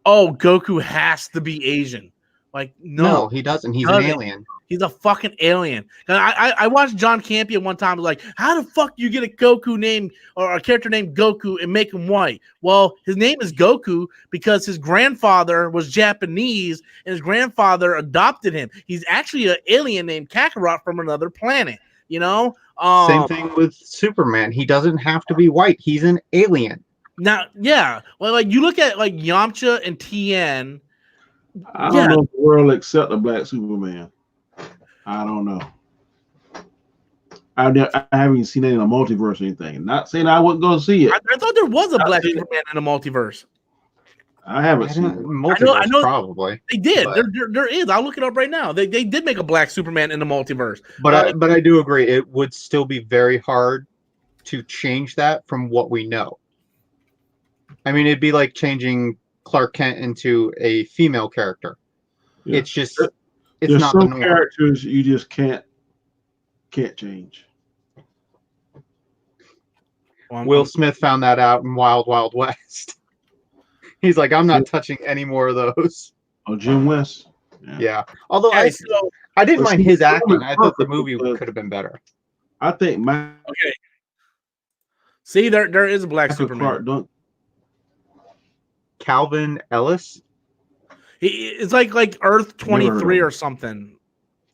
oh, Goku has to be Asian. Like, No, no, he doesn't. He's an doesn't. alien. He's a fucking alien. And I watched John Campion one time. Like, how the fuck do you get a Goku name or a character named Goku and make him white? Well, his name is Goku because his grandfather was Japanese and his grandfather adopted him. He's actually an alien named Kakarot from another planet. You know. Same thing with Superman. He doesn't have to be white. He's an alien. Now, yeah. Well, like you look at like Yamcha and Tien. I don't know if the world accept a black Superman. I don't know. I haven't even seen it in a multiverse or anything. Not saying I wasn't going to see it. I thought there was a black Superman in a multiverse. I haven't seen it. Multiverse, I know, probably. They did. There is. I'll look it up right now. They did make a black Superman in the multiverse. But I do agree. It would still be very hard to change that from what we know. I mean, it'd be like changing Clark Kent into a female character. Yeah. It's just... It's There's not some the characters you just can't change. Will Smith found that out in Wild Wild West. He's like, I'm not touching any more of those. Oh, Jim West. Yeah. Although I didn't mind his acting. I thought the movie could have been better. I think okay. See, there is a black Superman. Calvin Ellis. It's like Earth 23 or something.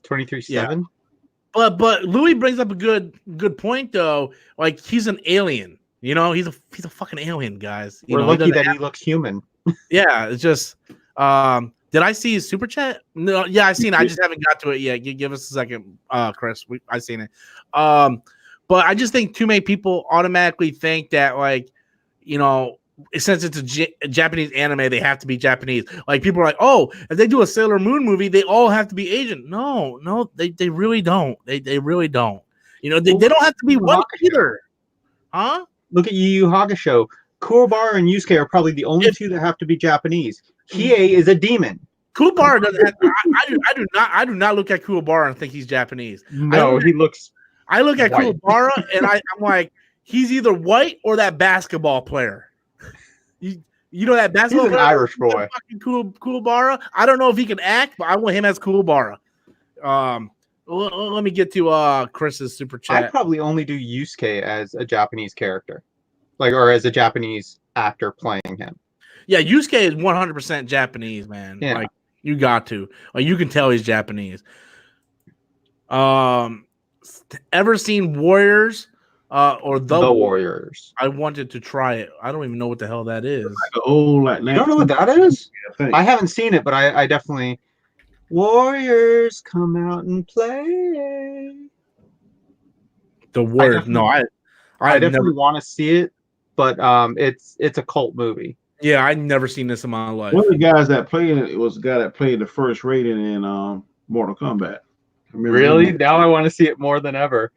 23/7. Yeah. But Louis brings up a good point though. Like he's an alien. You know, he's a fucking alien, guys. We're lucky that he looks human. Yeah, it's just. Did I see his super chat? No, yeah, I seen it. I just haven't got to it yet. Give us a second, Chris. I seen it. But I just think too many people automatically think that like, you know, since it's a Japanese anime, they have to be Japanese. Like people are like, oh, if they do a Sailor Moon movie, they all have to be Asian. No, they really don't. They really don't. You know, they don't have to be white either. Huh? Look at Yu Yu Hakusho. Kuwabara and Yusuke are probably the only two that have to be Japanese. Hiei is a demon. Kuwabara doesn't have I do not look at Kuwabara and think he's Japanese. No, he looks I look at white. Kuwabara and I'm like, he's either white or that basketball player. You know that basketball He's an player? Irish boy. Fucking Kuwabara. I don't know if he can act, but I want him as Kuwabara. Let me get to Chris's super chat. I'd probably only do Yusuke as a Japanese character. Or as a Japanese actor playing him. Yeah, Yusuke is 100% Japanese, man. Yeah. Like you got to. Like you can tell he's Japanese. Ever seen Warriors? Or the Warriors. I wanted to try it. I don't even know what the hell that is. Like old, like you don't know what that is? I haven't seen it, but I definitely. Warriors, come out and play. The Warriors. I definitely want to see it, but it's a cult movie. Yeah, I've never seen this in my life. One of the guys that played it was the guy that played the first rating in Mortal Kombat. Really? Now I want to see it more than ever.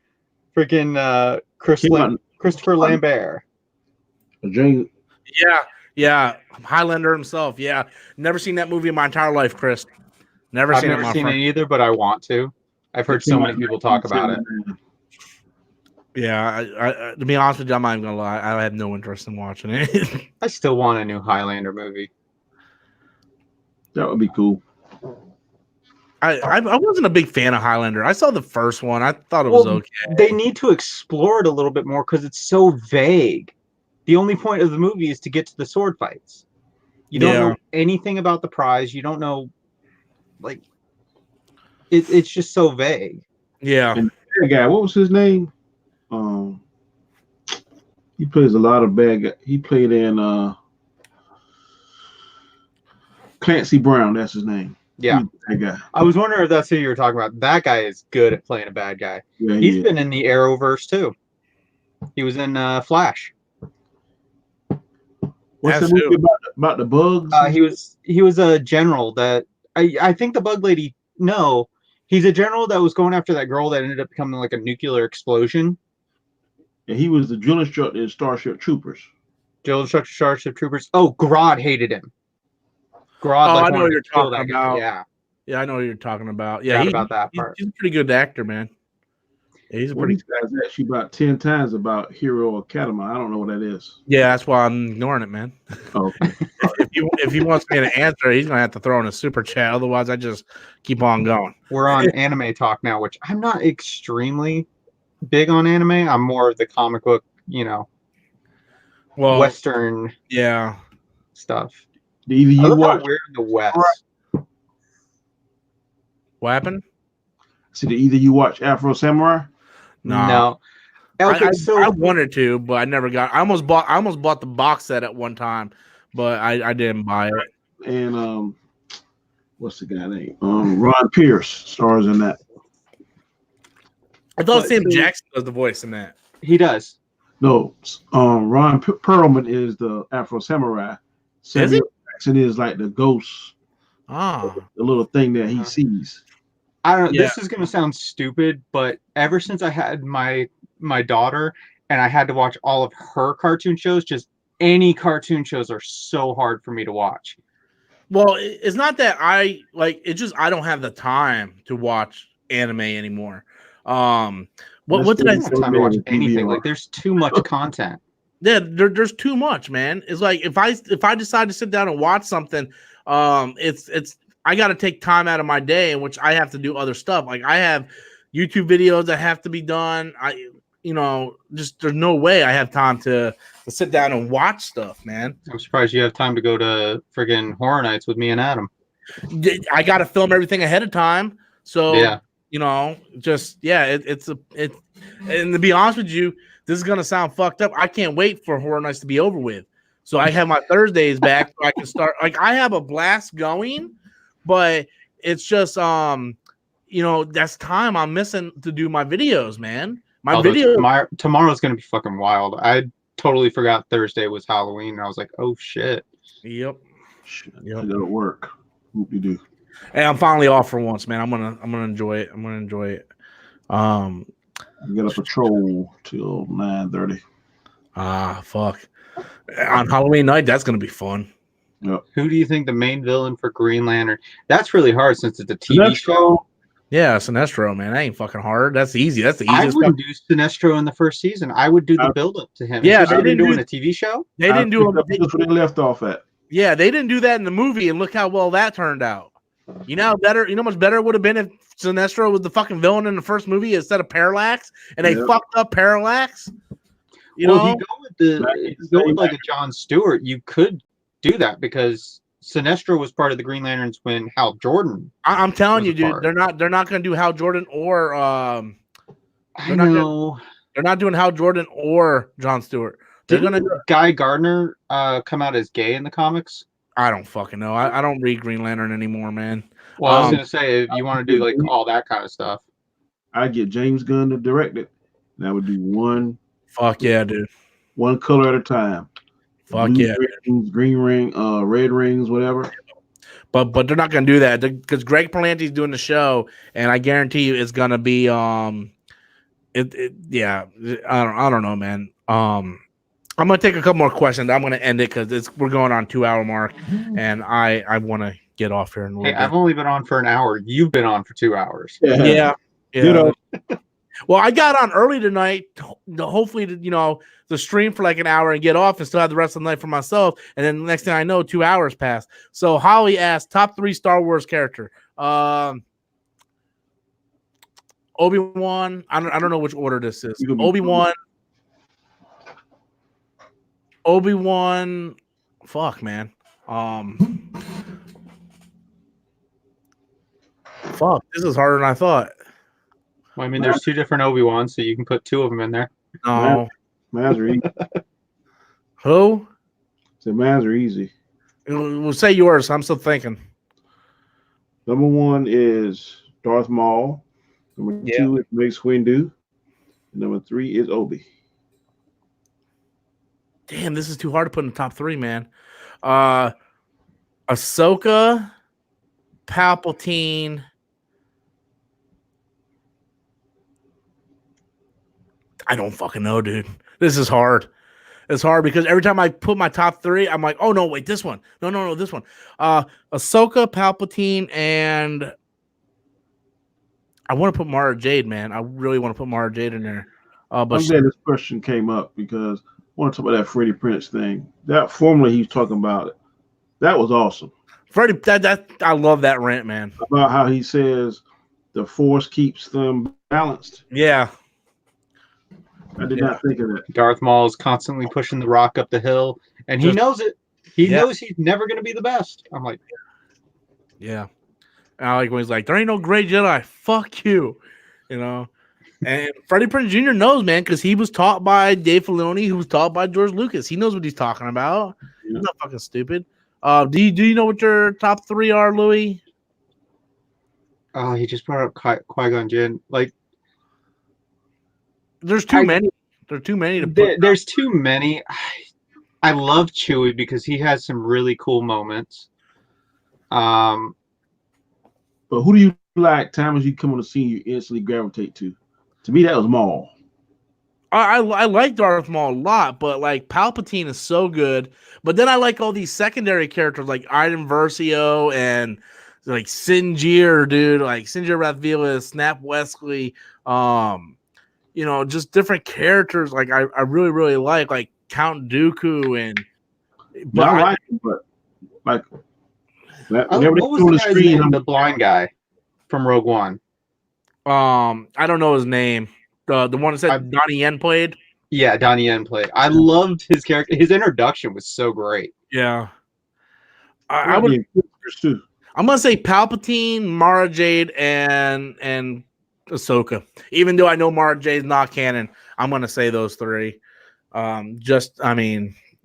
Freaking Christopher Lambert. Yeah. Highlander himself. Yeah. Never seen that movie in my entire life, Chris. I've never seen it either, but I want to. I've heard so many people talk about it. Yeah, I to be honest with you, I'm not even gonna lie. I have no interest in watching it. I still want a new Highlander movie. That would be cool. I wasn't a big fan of Highlander. I saw the first one. I thought it was okay. They need to explore it a little bit more because it's so vague. The only point of the movie is to get to the sword fights. You don't know anything about the prize. You don't know, like, it's just so vague. Yeah. And the guy, what was his name? He plays a lot of bad guys. He played in Clancy Brown. That's his name. Yeah, that guy. I was wondering if that's who you were talking about. That guy is good at playing a bad guy. Yeah, He's been in the Arrowverse too. He was in Flash. What's the movie about the bugs? He was a general that I think the bug lady. No, he's a general that was going after that girl that ended up becoming like a nuclear explosion. Yeah, he was the drill instructor in Starship Troopers. Drill instructor, Starship Troopers. Oh, Grodd hated him. Grodd, I know what you're talking about. Yeah, I know what you're talking about. Yeah, about that part. He's a pretty good actor, man. Yeah, he's a pretty. These guys actually about 10 times about Hero Academy. I don't know what that is. Yeah, that's why I'm ignoring it, man. Oh, okay. if he wants me to answer, he's gonna have to throw in a super chat. Otherwise, I just keep on going. We're on anime talk now, which I'm not extremely big on anime. I'm more of the comic book, Well, Western stuff. Either I you love how watch, we're in the West. what happened? either you watch Afro Samurai. No. Okay, I wanted to, but I never got. I almost bought the box set at one time, but I didn't buy it. And what's the guy name? Ron Pierce stars in that. I thought Sam Jackson does the voice in that. He does. No, Ron Perlman is the Afro Samurai. Samuel Jackson is like the ghost. Ah, the little thing that he sees. I don't know. This is gonna sound stupid, but ever since I had my daughter and I had to watch all of her cartoon shows, just any cartoon shows are so hard for me to watch. Well, it's not that I like. It's just I don't have the time to watch anime anymore. What did I have time to watch anything? Like, there's too much content. Yeah, there's too much, man. It's like if I decide to sit down and watch something, it's I got to take time out of my day in which I have to do other stuff. Like I have YouTube videos that have to be done. Just there's no way I have time to sit down and watch stuff, man. I'm surprised you have time to go to friggin' Horror Nights with me and Adam. I got to film everything ahead of time. So, yeah. It's and to be honest with you, this is going to sound fucked up. I can't wait for Horror Nights to be over with. So I have my Thursdays back so I can start. Like I have a blast going, but it's just, that's time I'm missing to do my videos, man. Tomorrow's going to be fucking wild. I totally forgot Thursday was Halloween. And I was like, oh shit. Yep. I gotta work. Whoop you do. Hey, I'm finally off for once, man. I'm gonna enjoy it. We got a patrol till 9:30. Fuck. On Halloween night, that's gonna be fun. Yep. Who do you think the main villain for Green Lantern? That's really hard since it's a TV show. Yeah, Sinestro, man. That ain't fucking hard. That's easy. That's the easiest. I wouldn't do Sinestro in the first season. I would do the build up to him. Yeah, they didn't do in a TV show. They didn't do it. That's where they left off at. Yeah, they didn't do that in the movie, and look how well that turned out. You know how much better it would have been if Sinestro was the fucking villain in the first movie instead of Parallax, and they fucked up Parallax. If you go with like a John Stewart, you could do that because Sinestro was part of the Green Lanterns when Hal Jordan. I'm telling you, dude, they're not going to do Hal Jordan or they're not doing Hal Jordan or John Stewart. Didn't Guy Gardner come out as gay in the comics? I don't fucking know. I don't read Green Lantern anymore, man. Well, I was gonna say if you want to do like all that kind of stuff, I'd get James Gunn to direct it. And I would do one. Fuck yeah, dude. One color at a time. Fuck blue yeah. Rings, green ring, red rings, whatever. But they're not gonna do that because Greg Berlanti's doing the show, and I guarantee you it's gonna be I don't know, man. I'm gonna take a couple more questions. I'm gonna end it because we're going on 2 hour mark, and I want to get off here in a little bit. I've only been on for an hour. You've been on for 2 hours. Yeah. Well, I got on early tonight, hopefully to stream for like an hour and get off and still have the rest of the night for myself. And then the next thing I know, 2 hours passed. So Holly asked, top 3 Star Wars character. Obi-Wan. I don't know which order this is. Obi-Wan. Fuck, man. Fuck, this is harder than I thought. Well, I mean, there's 2 different Obi-Wans, so you can put 2 of them in there. No. Mines are easy. Who? So mines are easy. We'll say yours. I'm still thinking. Number 1 is Darth Maul. Number 2 is Mace Windu. Number 3 is Obi. Damn, this is too hard to put in the top 3, man. Ahsoka, Palpatine. I don't fucking know, dude. This is hard. It's hard because every time I put my top 3, I'm like, oh no, wait, this one. No, this one. Ahsoka, Palpatine, and I want to put Mara Jade, man. I really want to put Mara Jade in there. But I'm glad this question came up because I want to talk about that Freddie Prinze thing. That formula he's talking about, That was awesome. Freddie, that I love that rant, man. About how he says the force keeps them balanced. Yeah. I did not think of that. Darth Maul is constantly pushing the rock up the hill, and he knows it. He Yeah. knows he's never going to be the best. I'm like, yeah. And I like when he's like, there ain't no great Jedi. Fuck you. You know? And Freddie Prinze Jr. knows, man, because he was taught by Dave Filoni, who was taught by George Lucas. He knows what he's talking about. Yeah. He's not fucking stupid. Do you know what your top 3 are, Louis? oh, he just brought up Qui-Gon Jinn. Like, There's too many. There's too many to put. there's too many. I love Chewie because he has some really cool moments. But who do you like? Time as you come on the scene, you instantly gravitate to. To me, that was Maul. I like Darth Maul a lot, but like Palpatine is so good. But then I like all these secondary characters like Iden Versio and like Sinjir, dude, like Sinjir Rathvelis, Snap Wesley, you know, just different characters. Like I really, really like Count Dooku and. But I like him, but like whenever what was on the the guy's screen, name? The blind guy from Rogue One. I don't know his name. The one that said Donnie Yen played. Yeah, Donnie Yen played. I loved his character. His introduction was so great. Yeah. I would. too. I'm gonna say Palpatine, Mara Jade, and Ahsoka. Even though I know Mara Jade's not canon, I'm gonna say those 3. I was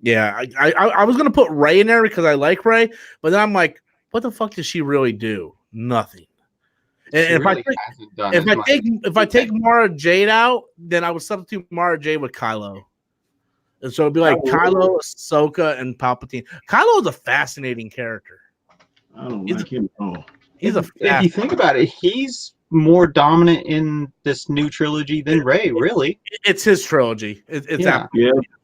gonna put Rey in there because I like Rey, but then I'm like, what the fuck does she really do? Nothing. And if I take Mara Jade out, then I would substitute Mara Jade with Kylo. And so it'd be like Kylo, Ahsoka, and Palpatine. Kylo is a fascinating character. I don't like him at all. If you think about it, he's more dominant in this new trilogy than Rey, really. It's his trilogy. It's his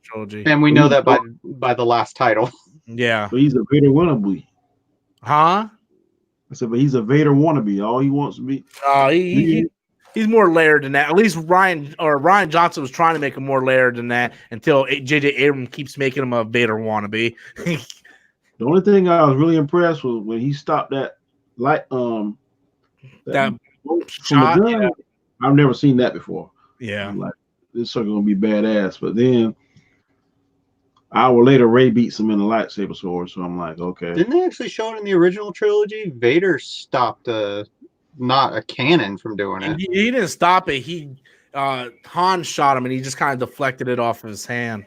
trilogy. And we know that by the last title. Yeah. But he's a Vader wannabe. Huh? I said, but he's a Vader wannabe. All he wants to be. He's more layered than that. At least Ryan Johnson was trying to make him more layered than that until J.J. Abrams keeps making him a Vader wannabe. The only thing I was really impressed was when he stopped that light that shot. Yeah. I've never seen that before. Yeah. I'm like, this sucker gonna be badass. But then an hour later, Rey beats him in the lightsaber sword. So I'm like, okay. Didn't they actually show it in the original trilogy? Vader stopped not a cannon from doing it. He didn't stop it. Han shot him and he just kind of deflected it off of his hand.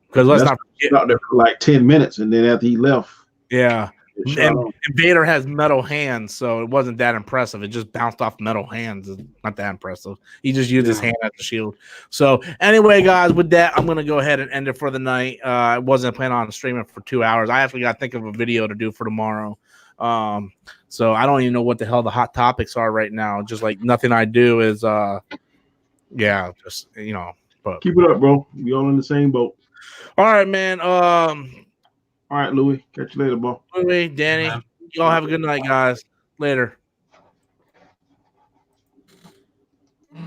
Because let's not forget, out there for like 10 minutes, and then after he left, yeah. And Vader has metal hands, so it wasn't that impressive. It just bounced off metal hands. It's not that impressive. He just used his hand as a shield. So anyway, guys, with that, I'm going to go ahead and end it for the night. I wasn't planning on streaming for 2 hours. I actually got to think of a video to do for tomorrow. So I don't even know what the hell the hot topics are right now. Just like nothing I do is, just, you know. But keep it up, bro. We all in the same boat. All right, man. All right, Louis. Catch you later, bro. Louis, Danny, y'all have a good night, guys. Later.